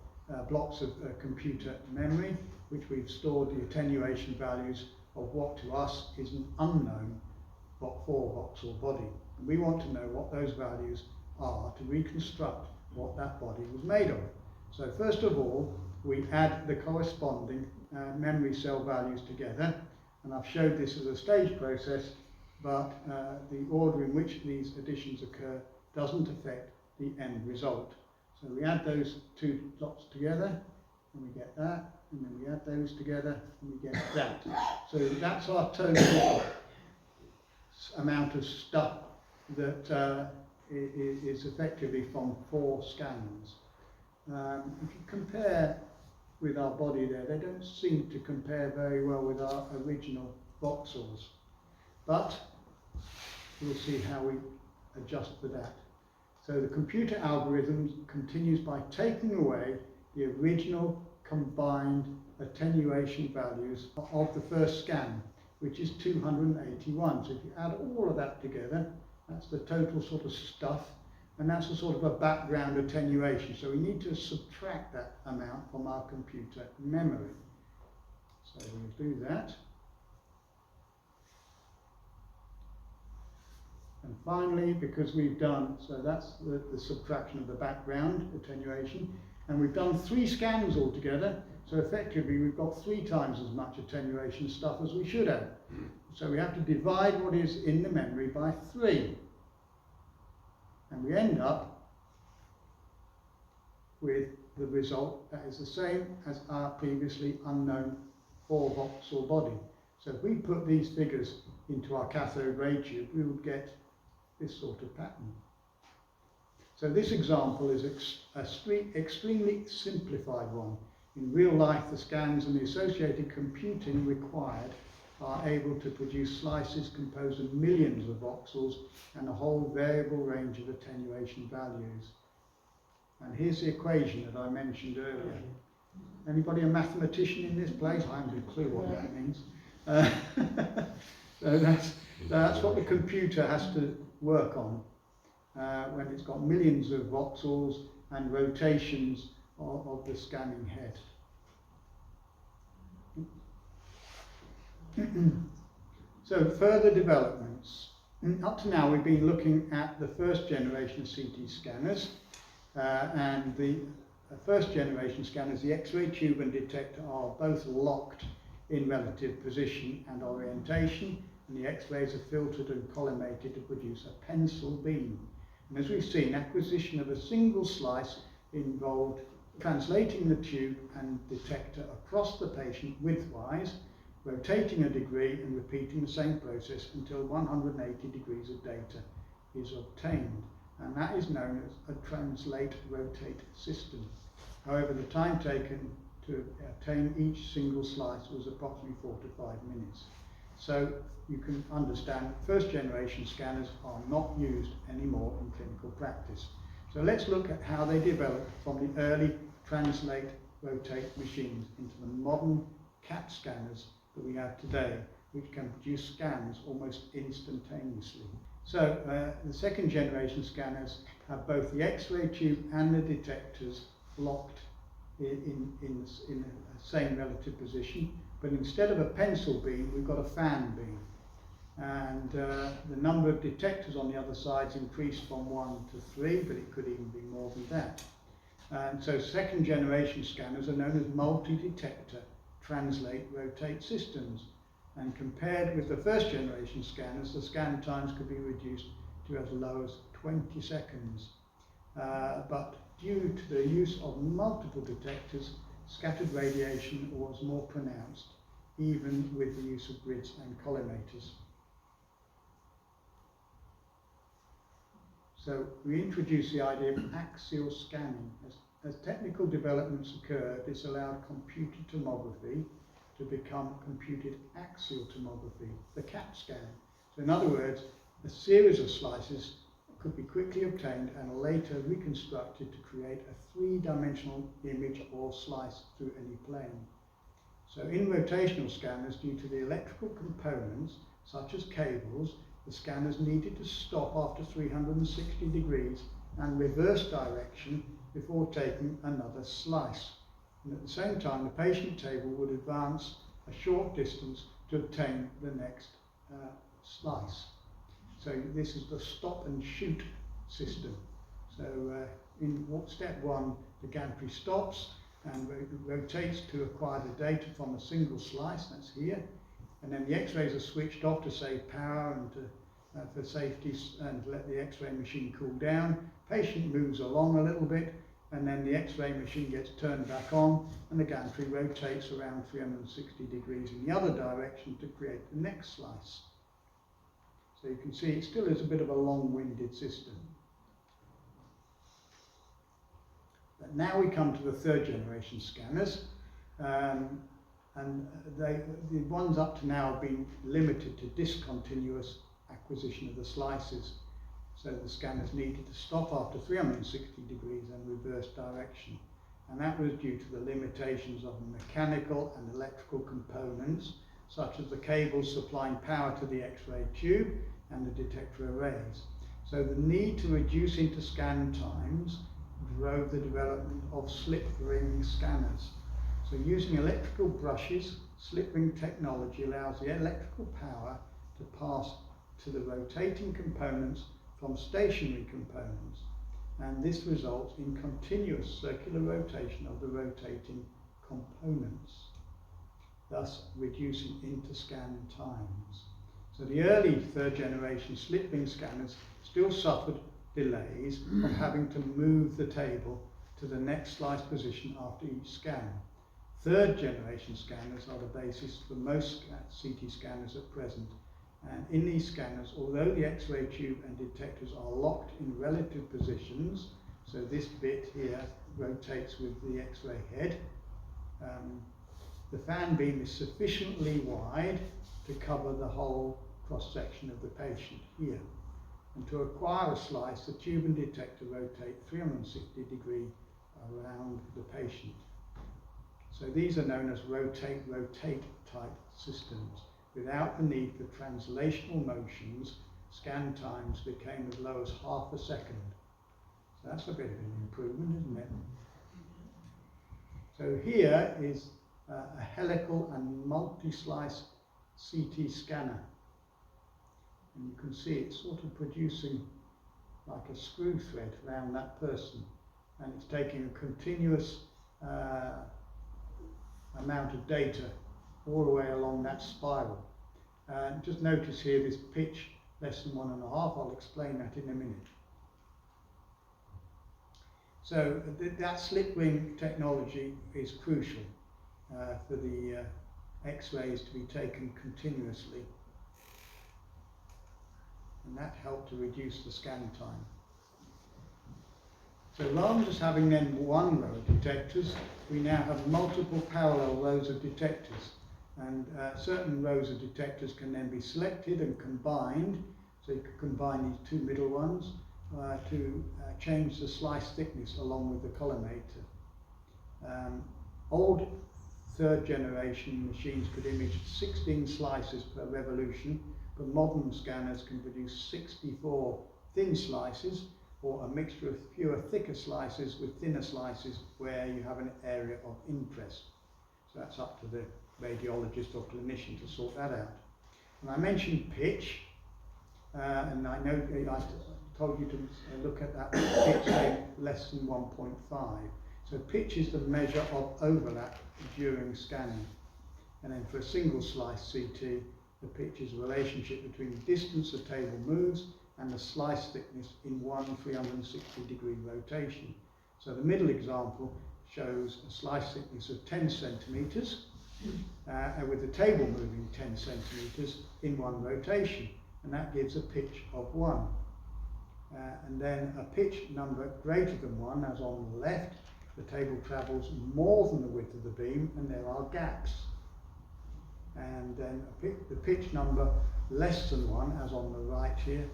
blocks of computer memory, which we've stored the attenuation values of what to us is an unknown 4 voxel body. And we want to know what those values are to reconstruct what that body was made of. So first of all, we add the corresponding memory cell values together, and I've showed this as a stage process, but the order in which these additions occur doesn't affect the end result. So we add those 2 lots together, and we get that, and then we add those together, and we get that. So that's our total amount of stuff that is effectively from 4 scans. If you compare with our body there, they don't seem to compare very well with our original voxels. But we'll see how we adjust for that. So the computer algorithm continues by taking away the original combined attenuation values of the first scan, which is 281. So if you add all of that together, that's the total sort of stuff. And that's a sort of a background attenuation. So we need to subtract that amount from our computer memory. So we'll do that. And finally, because we've done, so that's the subtraction of the background attenuation, and we've done 3 scans altogether, so effectively we've got 3 times as much attenuation stuff as we should have. So we have to divide what is in the memory by 3. And we end up with the result that is the same as our previously unknown 4 voxel body. So if we put these figures into our cathode ray tube, we would get this sort of pattern. So this example is extremely simplified one. In real life, the scans and the associated computing required are able to produce slices composed of millions of voxels and a whole variable range of attenuation values. And here's the equation that I mentioned earlier. Anybody a mathematician in this place? I haven't a clue what that means. So that's what the computer has to work on when it's got millions of voxels and rotations of the scanning head. So further developments. Up to now we've been looking at the first generation of CT scanners, and the first generation scanners, the X-ray tube and detector, are both locked in relative position and orientation, and the X-rays are filtered and collimated to produce a pencil beam. And as we've seen, acquisition of a single slice involved translating the tube and detector across the patient widthwise, rotating a degree and repeating the same process until 180 degrees of data is obtained. And that is known as a translate-rotate system. However, the time taken to obtain each single slice was approximately 4 to 5 minutes. So you can understand first generation scanners are not used anymore in clinical practice. So let's look at how they developed from the early translate, rotate machines into the modern CAT scanners that we have today, which can produce scans almost instantaneously. So the second generation scanners have both the X-ray tube and the detectors locked in the same relative position, but instead of a pencil beam, we've got a fan beam. And the number of detectors on the other side's increased from 1 to 3, but it could even be more than that. And so second generation scanners are known as multi-detector translate rotate systems. And compared with the first generation scanners, the scan times could be reduced to as low as 20 seconds. But due to the use of multiple detectors, scattered radiation was more pronounced, even with the use of grids and collimators. So we introduced the idea of axial scanning. As technical developments occurred, this allowed computed tomography to become computed axial tomography, the CAT scan. So in other words, a series of slices could be quickly obtained and later reconstructed to create a three-dimensional image or slice through any plane. So in rotational scanners, due to the electrical components, such as cables, the scanners needed to stop after 360 degrees and reverse direction before taking another slice. And at the same time, the patient table would advance a short distance to obtain the next slice. So this is the stop and shoot system. So in step 1, the gantry stops and rotates to acquire the data from a single slice, that's here. And then the X-rays are switched off to save power and for safety and let the X-ray machine cool down. Patient moves along a little bit, and then the X-ray machine gets turned back on and the gantry rotates around 360 degrees in the other direction to create the next slice. So you can see it still is a bit of a long-winded system. But now we come to the third generation scanners, and the ones up to now have been limited to discontinuous acquisition of the slices. So the scanners needed to stop after 360 degrees and reverse direction. And that was due to the limitations of mechanical and electrical components, such as the cables supplying power to the X-ray tube and the detector arrays. So the need to reduce inter-scan times drove the development of slip ring scanners. So using electrical brushes, slip ring technology allows the electrical power to pass to the rotating components from stationary components, and this results in continuous circular rotation of the rotating components, thus reducing inter-scan times. So the early third generation slip ring scanners still suffered delays of having to move the table to the next slice position after each scan. Third generation scanners are the basis for most CT scanners at present. And in these scanners, although the X-ray tube and detectors are locked in relative positions, so this bit here rotates with the X-ray head, the fan beam is sufficiently wide to cover the whole cross-section of the patient here. And to acquire a slice, the tube and detector rotate 360 degrees around the patient. So these are known as rotate-rotate type systems. Without the need for translational motions, scan times became as low as half a second. So that's a bit of an improvement, isn't it? So here is a helical and multi-slice CT scanner. And you can see it's sort of producing like a screw thread around that person. And it's taking a continuous amount of data all the way along that spiral. Just notice here this pitch less than 1.5. I'll explain that in a minute. So that slip ring technology is crucial for the X-rays to be taken continuously, and that helped to reduce the scan time. So rather than just having then one row of detectors, we now have multiple parallel rows of detectors. And certain rows of detectors can then be selected and combined, so you can combine these two middle ones to change the slice thickness along with the collimator. Old third generation machines could image 16 slices per revolution, but modern scanners can produce 64 thin slices, or a mixture of fewer thicker slices with thinner slices where you have an area of interest. So that's up to the radiologist or clinician to sort that out. And I mentioned pitch, and I know I told you to look at that pitch rate less than 1.5. So pitch is the measure of overlap during scanning. And then for a single slice CT, the pitch is the relationship between the distance the table moves and the slice thickness in one 360-degree rotation. So the middle example shows a slice thickness of 10 centimetres, with the table moving 10 centimetres in one rotation, and that gives a pitch of 1. And then a pitch number greater than 1, as on the left, the table travels more than the width of the beam and there are gaps. And then the pitch number less than 1, as on the right here,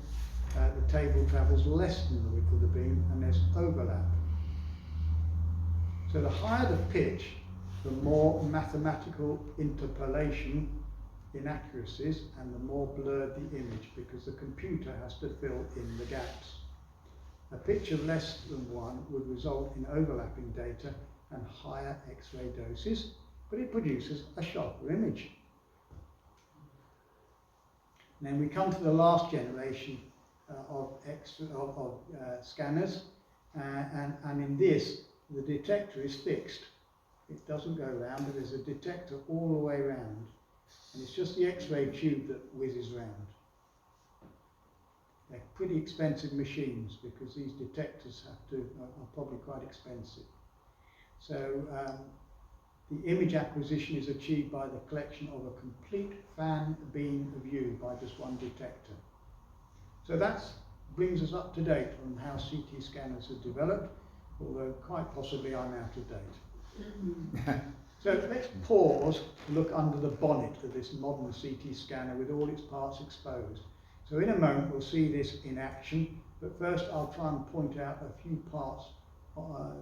the table travels less than the width of the beam and there's overlap. So the higher the pitch, the more mathematical interpolation inaccuracies and the more blurred the image, because the computer has to fill in the gaps. A pitch of less than 1 would result in overlapping data and higher X-ray doses, but it produces a sharper image. And then we come to the last generation of scanners, and in this, the detector is fixed. It doesn't go round, but there's a detector all the way round, and it's just the X-ray tube that whizzes round. They're pretty expensive machines because these detectors are probably quite expensive. So the image acquisition is achieved by the collection of a complete fan beam view by just one detector. So that brings us up to date on how CT scanners are developed, although quite possibly I'm out of date. So let's pause to look under the bonnet of this modern CT scanner with all its parts exposed. So in a moment we'll see this in action, but first I'll try and point out a few parts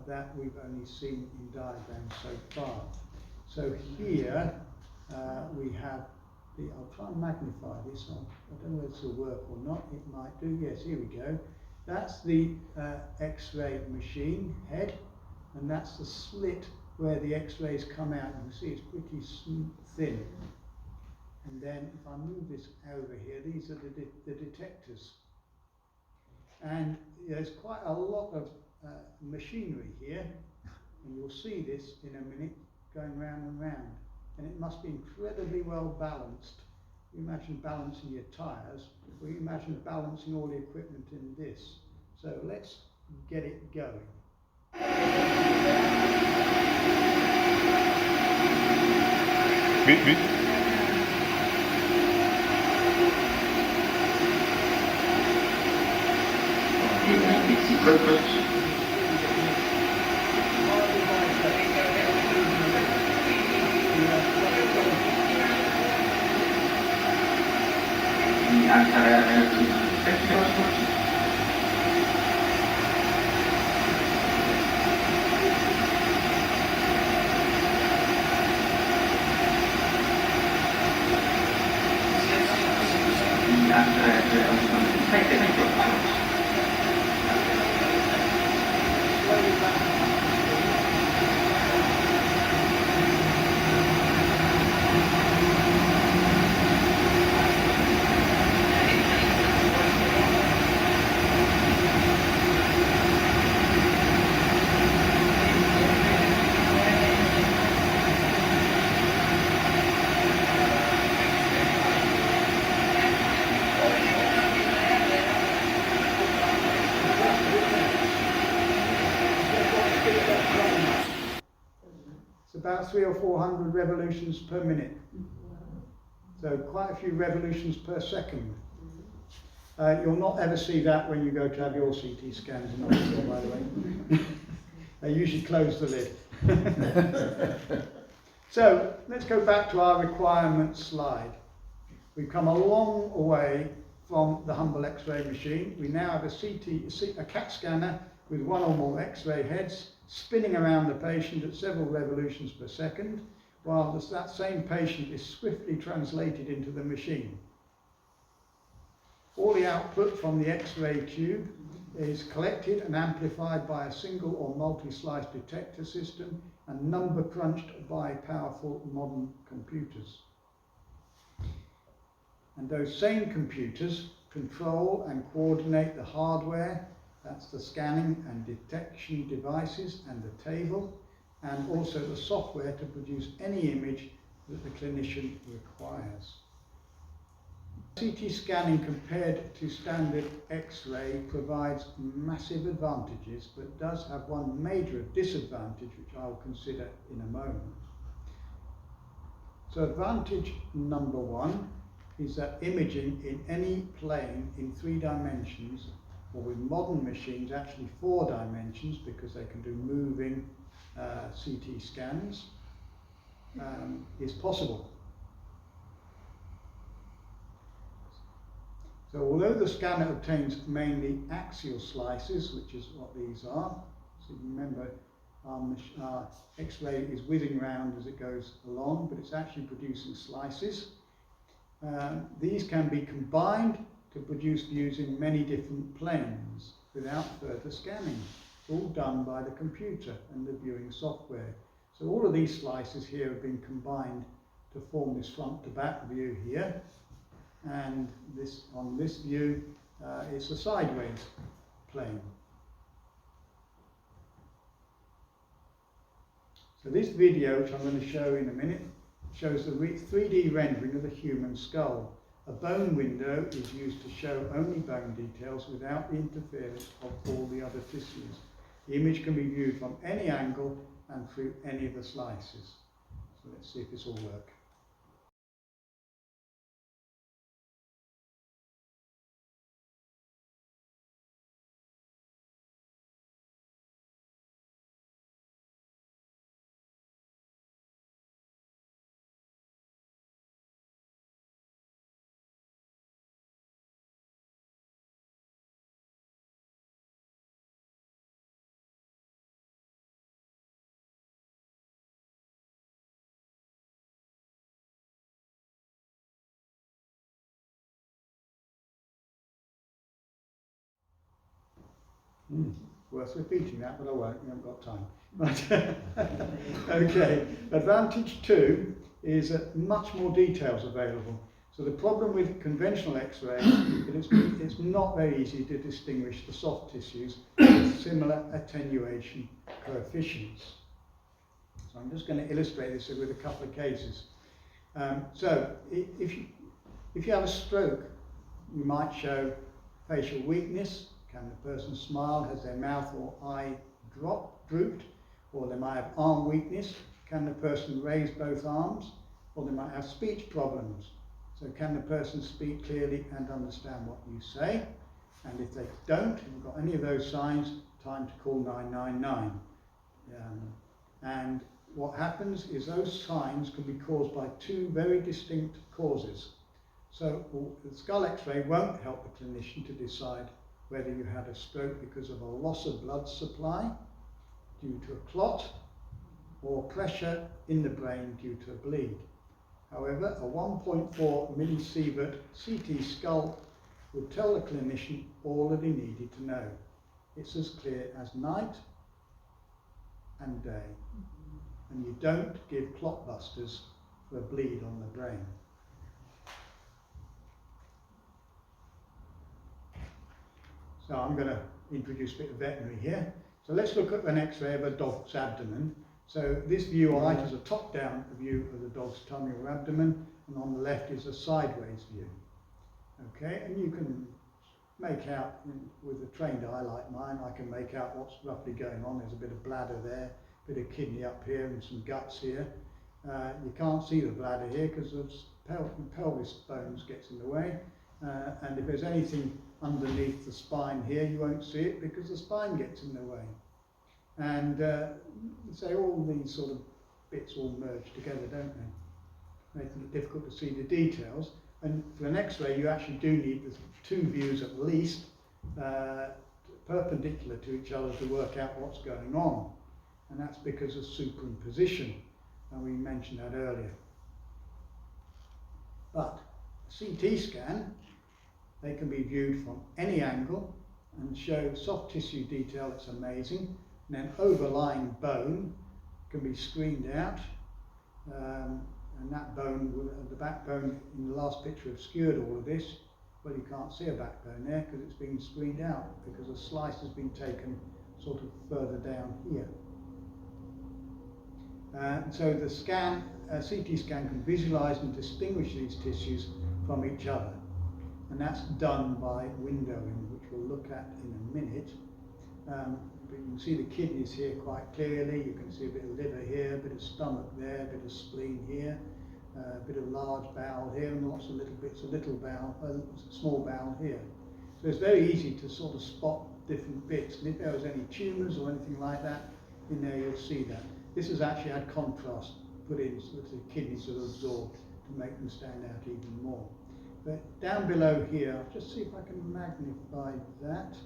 that we've only seen in diagrams so far. So here we have I'll try and magnify this. I don't know whether this will work or not. It might do. Yes, here we go. That's the X-ray machine head, and that's the slit where the X-rays come out. You can see it's pretty thin. And then if I move this over here, these are the detectors. And there's quite a lot of machinery here, and you'll see this in a minute going round and round. And it must be incredibly well balanced. You imagine balancing your tyres, or you imagine balancing all the equipment in this. So let's get it going. About 300 or 400 revolutions per minute. So quite a few revolutions per second. You'll not ever see that when you go to have your CT scans in hospital, by the way. They usually close the lid. So let's go back to our requirements slide. We've come a long way from the humble X-ray machine. We now have a CAT scanner with one or more X-ray heads spinning around the patient at several revolutions per second, while that same patient is swiftly translated into the machine. All the output from the X-ray tube is collected and amplified by a single or multi-slice detector system and number crunched by powerful modern computers. And those same computers control and coordinate the hardware, that's the scanning and detection devices and the table, and also the software to produce any image that the clinician requires. CT scanning compared to standard X-ray provides massive advantages, but does have one major disadvantage, which I'll consider in a moment. So advantage number one is that imaging in any plane in 3 dimensions, or with modern machines actually 4 dimensions because they can do moving CT scans, is possible. So although the scanner obtains mainly axial slices, which is what these are, so remember our X-ray is whizzing round as it goes along, but it's actually producing slices. These can be combined to produce views in many different planes without further scanning. It's all done by the computer and the viewing software. So all of these slices here have been combined to form this front to back view here. And this, on this view, it's a sideways plane. So this video, which I'm going to show in a minute, shows the 3D rendering of the human skull. A bone window is used to show only bone details without the interference of all the other tissues. The image can be viewed from any angle and through any of the slices. So let's see if this will work. Worth repeating that, but I won't, we haven't got time. But okay, advantage 2 is that much more details available. So the problem with conventional X-ray is that it's not very easy to distinguish the soft tissues with similar attenuation coefficients. So I'm just going to illustrate this with a couple of cases. So if you have a stroke, you might show facial weakness. Can the person smile? Has their mouth or eye drooped? Or they might have arm weakness. Can the person raise both arms? Or they might have speech problems. So can the person speak clearly and understand what you say? And if they don't, if you've got any of those signs, time to call 999. And what happens is those signs can be caused by 2 very distinct causes. So the skull X-ray won't help the clinician to decide whether you had a stroke because of a loss of blood supply due to a clot or pressure in the brain due to a bleed. However, a 1.4 millisievert CT skull would tell the clinician all that he needed to know. It's as clear as night and day. And you don't give clot busters for a bleed on the brain. So I'm going to introduce a bit of veterinary here. So let's look at an X-ray of a dog's abdomen. So this view on the right is a top-down view of the dog's tummy or abdomen, and on the left is a sideways view. Okay, and you can make out, with a trained eye like mine, I can make out what's roughly going on. There's a bit of bladder there, a bit of kidney up here, and some guts here. You can't see the bladder here because the pelvis bones gets in the way. And if there's anything underneath the spine here, you won't see it because the spine gets in the way. And say all these sort of bits all merge together, don't they? Making it difficult to see the details. And for an X-ray, you actually do need the two views at least perpendicular to each other to work out what's going on. And that's because of superimposition, and we mentioned that earlier. But a CT scan, they can be viewed from any angle and show soft tissue detail that's amazing. And then overlying bone can be screened out, and that bone, the backbone in the last picture obscured all of this. Well, you can't see a backbone there because it's been screened out, because a slice has been taken sort of further down here. So the scan, CT scan can visualize and distinguish these tissues from each other. And that's done by windowing, which we'll look at in a minute. But you can see the kidneys here quite clearly. You can see a bit of liver here, a bit of stomach there, a bit of spleen here, a bit of large bowel here, and lots of little bits of little bowel, small bowel here. So it's very easy to sort of spot different bits. And if there was any tumours or anything like that in there, you'll see that. This has actually had contrast put in so that the kidneys are absorbed to make them stand out even more. But down below here, I'll just see if I can magnify that.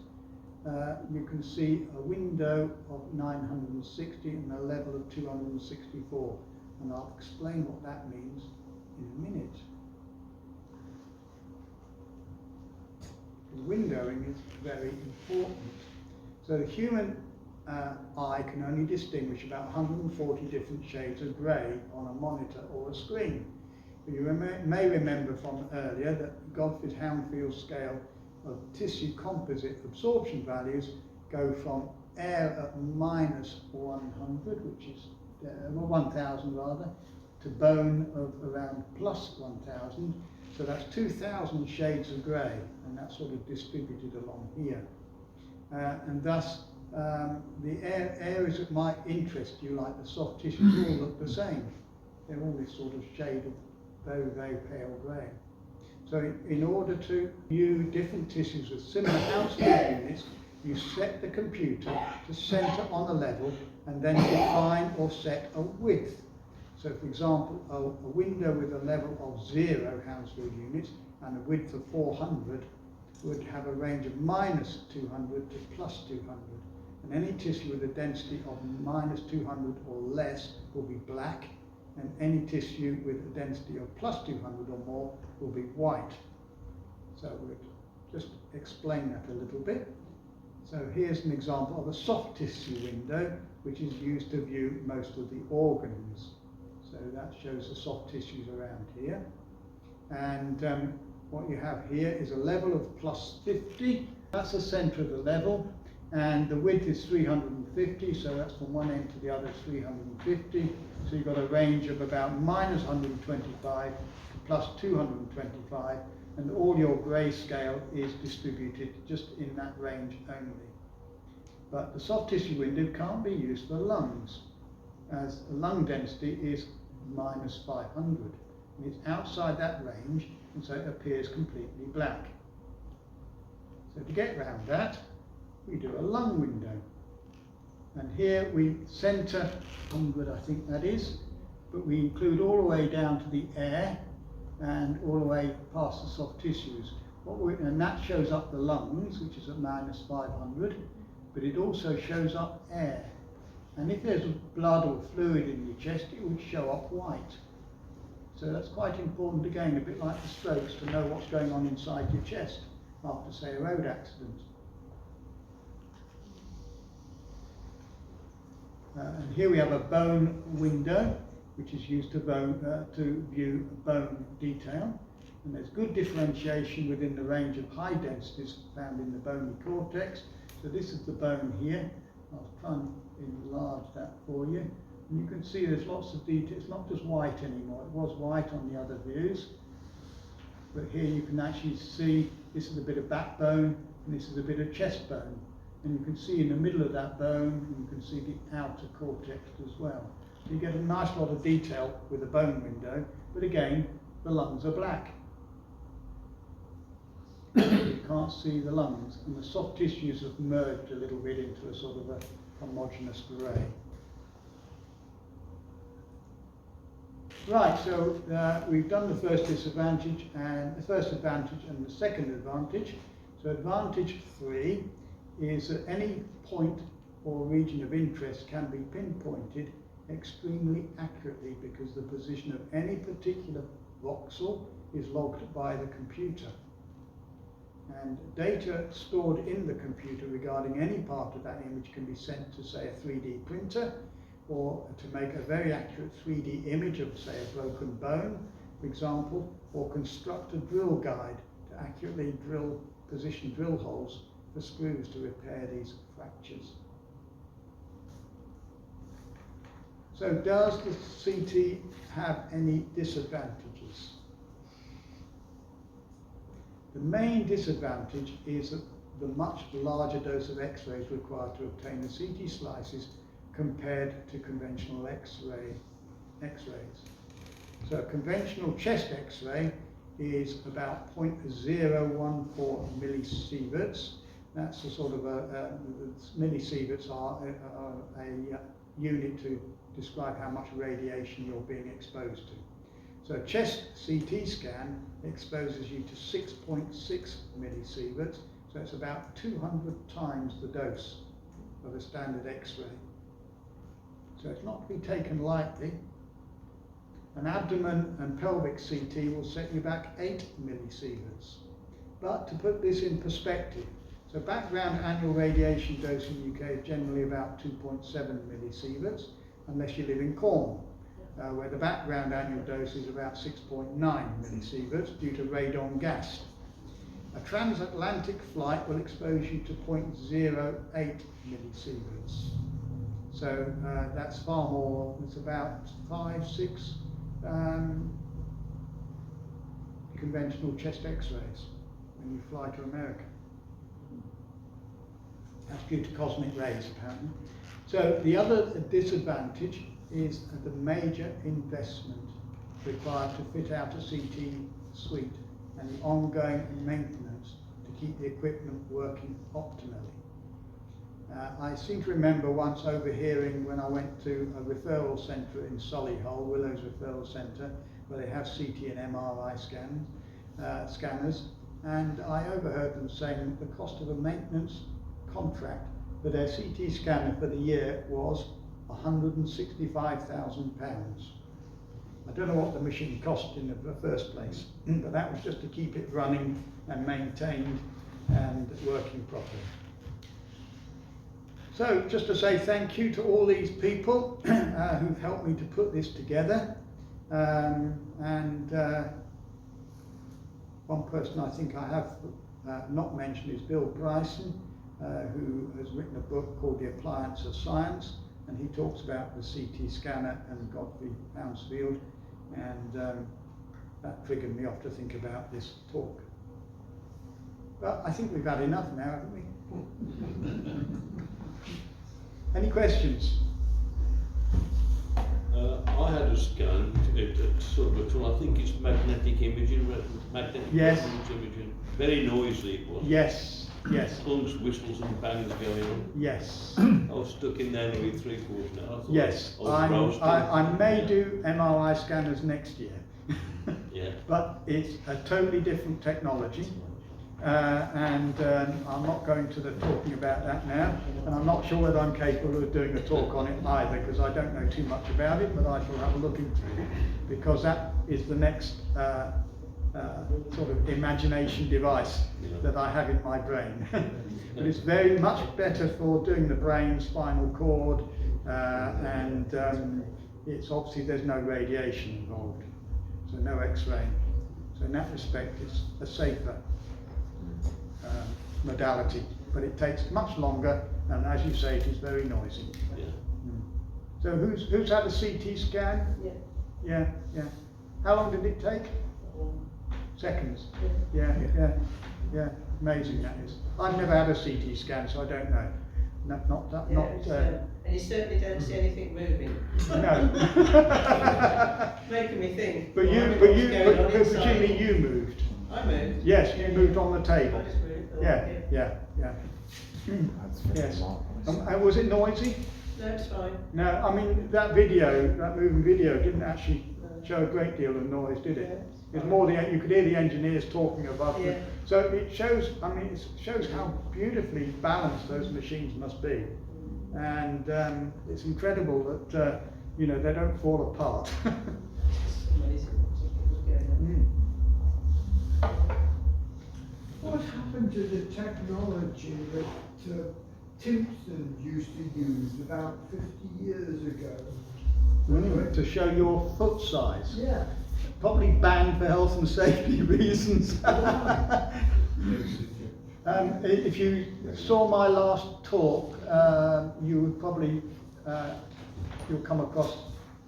You can see a window of 960 and a level of 264. And I'll explain what that means in a minute. The windowing is very important. So the human eye can only distinguish about 140 different shades of grey on a monitor or a screen. But you may remember from earlier that Godfrey Hounsfield's scale of tissue composite absorption values go from air at minus 100, which is 1,000 rather, to bone of around plus 1,000. So that's 2,000 shades of grey, and that's sort of distributed along here. And thus, the areas that might interest you, like the soft tissues, all look the same. They're all this sort of shade of very, very pale grey. So in order to view different tissues with similar Hounsfield units, you set the computer to centre on a level and then define or set a width. So for example, a window with a level of 0 Hounsfield units and a width of 400 would have a range of minus 200 to plus 200. And any tissue with a density of minus 200 or less will be black, and any tissue with a density of plus 200 or more will be white. So we'll just explain that a little bit. So here's an example of a soft tissue window, which is used to view most of the organs. So that shows the soft tissues around here. And what you have here is a level of plus 50. That's the centre of the level. And the width is 350, so that's from one end to the other, 350. So you've got a range of about minus 125 to plus 225, and all your grayscale is distributed just in that range only. But the soft tissue window can't be used for lungs, as the lung density is minus 500. And it's outside that range, and so it appears completely black. So to get around that, we do a lung window. And here we centre 100, I think that is, but we include all the way down to the air and all the way past the soft tissues. And that shows up the lungs, which is at minus 500, but it also shows up air. And if there's blood or fluid in your chest, it would show up white. So that's quite important again, a bit like the strokes, to know what's going on inside your chest after, say, a road accident. And here we have a bone window, which is used to view bone detail. And there's good differentiation within the range of high densities found in the bony cortex. So this is the bone here. I'll try and enlarge that for you. And you can see there's lots of detail. It's not just white anymore. It was white on the other views. But here you can actually see this is a bit of backbone and this is a bit of chest bone. And you can see in the middle of that bone, and you can see the outer cortex as well. So you get a nice lot of detail with the bone window, but again, the lungs are black. You can't see the lungs, and the soft tissues have merged a little bit into a sort of a homogeneous grey. Right, so we've done the first disadvantage and the first advantage and the second advantage. So advantage 3 is that any point or region of interest can be pinpointed extremely accurately because the position of any particular voxel is logged by the computer. And data stored in the computer regarding any part of that image can be sent to, say, a 3D printer, or to make a very accurate 3D image of, say, a broken bone, for example, or construct a drill guide to accurately position drill holes for screws to repair these fractures. So does the CT have any disadvantages? The main disadvantage is that the much larger dose of X-rays required to obtain the CT slices compared to conventional X-rays. So a conventional chest X-ray is about 0.014 millisieverts. That's a sort of millisieverts are a unit to describe how much radiation you're being exposed to. So a chest CT scan exposes you to 6.6 millisieverts, so it's about 200 times the dose of a standard X-ray. So it's not to be taken lightly. An abdomen and pelvic CT will set you back 8 millisieverts. But to put this in perspective, so background annual radiation dose in the UK is generally about 2.7 millisieverts, unless you live in Cornwall, where the background annual dose is about 6.9 millisieverts due to radon gas. A transatlantic flight will expose you to 0.08 millisieverts. So that's far more, it's about 5-6 conventional chest X-rays when you fly to America. That's due to cosmic rays, apparently. So the other disadvantage is the major investment required to fit out a CT suite and the ongoing maintenance to keep the equipment working optimally. I seem to remember once overhearing when I went to a referral centre in Solihull, Willow's Referral Centre, where they have CT and MRI scanners, and I overheard them saying that the cost of a maintenance contract for their CT scanner for the year was £165,000. I don't know what the machine cost in the first place, but that was just to keep it running and maintained and working properly. So just to say thank you to all these people who've helped me to put this together. One person I think I have not mentioned is Bill Bryson, who has written a book called The Appliance of Science, and he talks about the CT scanner and Godfrey Hounsfield, and that triggered me off to think about this talk. But I think we've had enough now, haven't we? Any questions? I had a scan, sort of a tool, I think it's magnetic imaging, Yes. resonance imaging. Very noisy it was. Yes, yes. Clunks, whistles and bangs going on. Yes. I was stuck in there nearly 3/4 an hour. Yes, I may do MRI scanners next year. Yeah. But it's a totally different technology. I'm not going to the talking about that now, and I'm not sure whether I'm capable of doing a talk on it either, because I don't know too much about it, but I shall have a look into it, because that is the next sort of imagination device that I have in my brain. But it's very much better for doing the brain, spinal cord, and it's obviously there's no radiation involved, so no X-ray. So in that respect, it's a safer modality, but it takes much longer, and as you say, it is very noisy. Yeah. So who's had a CT scan? Yeah. How long did it take? Seconds. Yeah. Amazing that is. I've never had a CT scan, so I don't know. And you certainly don't see anything moving. No. Making me think. But presumably you moved. I moved. Yes, you moved on the table. I just moved. Yeah. Yes. And was it noisy? No, it's fine. No, I mean, that moving video didn't actually show a great deal of noise, did it? It was more you could hear the engineers talking above them. So it shows, I mean, it shows how beautifully balanced those machines must be. And it's incredible that, you know, they don't fall apart. It's amazing what's going on. What happened to the technology that Timpson used to use about 50 years ago? To show your foot size. Yeah. Probably banned for health and safety reasons. If you saw my last talk, you would probably you'll come across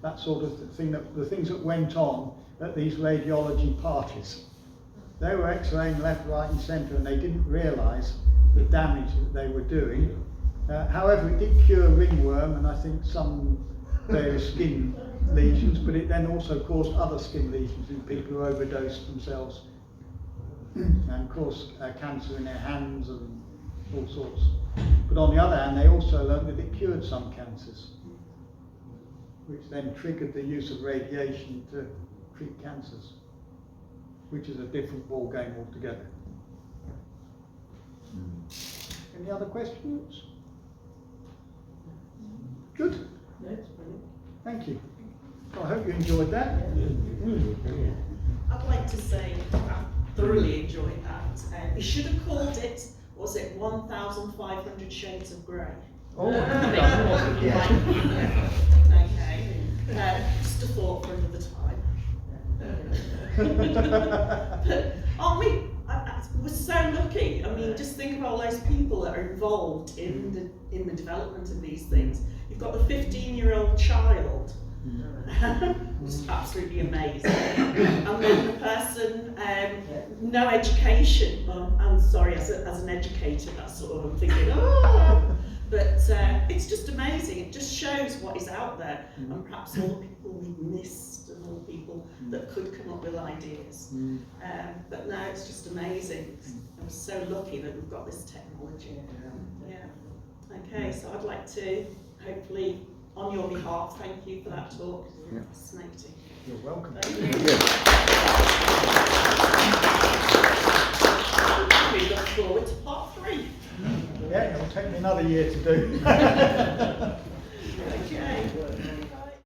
that sort of thing, the things that went on at these radiology parties. They were X-raying left, right and centre, and they didn't realise the damage that they were doing. However, it did cure ringworm and I think some various skin lesions, but it then also caused other skin lesions in people who overdosed themselves and caused cancer in their hands and all sorts. But on the other hand, they also learned that it cured some cancers, which then triggered the use of radiation to treat cancers, which is a different ball game altogether. Any other questions? Good. No, it's brilliant. Thank you. Well, I hope you enjoyed that. I'd like to say I thoroughly enjoyed that. We should have called it, was it 1,500 Shades of Grey? Oh, Yeah. Okay. Just a thought for another time. But aren't we? We're so lucky. I mean, just think of all those people that are involved in the development of these things. You've got the 15-year-old child, who's absolutely amazing, and then the person, no education. Well, I'm sorry, as an educator, that's sort of I'm thinking, oh, but it's just amazing. It just shows what is out there, and perhaps all the people we've missed, and all the people that could come up with ideas. But no, it's just amazing. I'm so lucky that we've got this technology. Yeah. Okay, so I'd like to hopefully, on your behalf, thank you for that talk. Yeah. Fascinating. You're welcome. Thank you. We look forward to part 3. Yeah, it'll take me another year to do.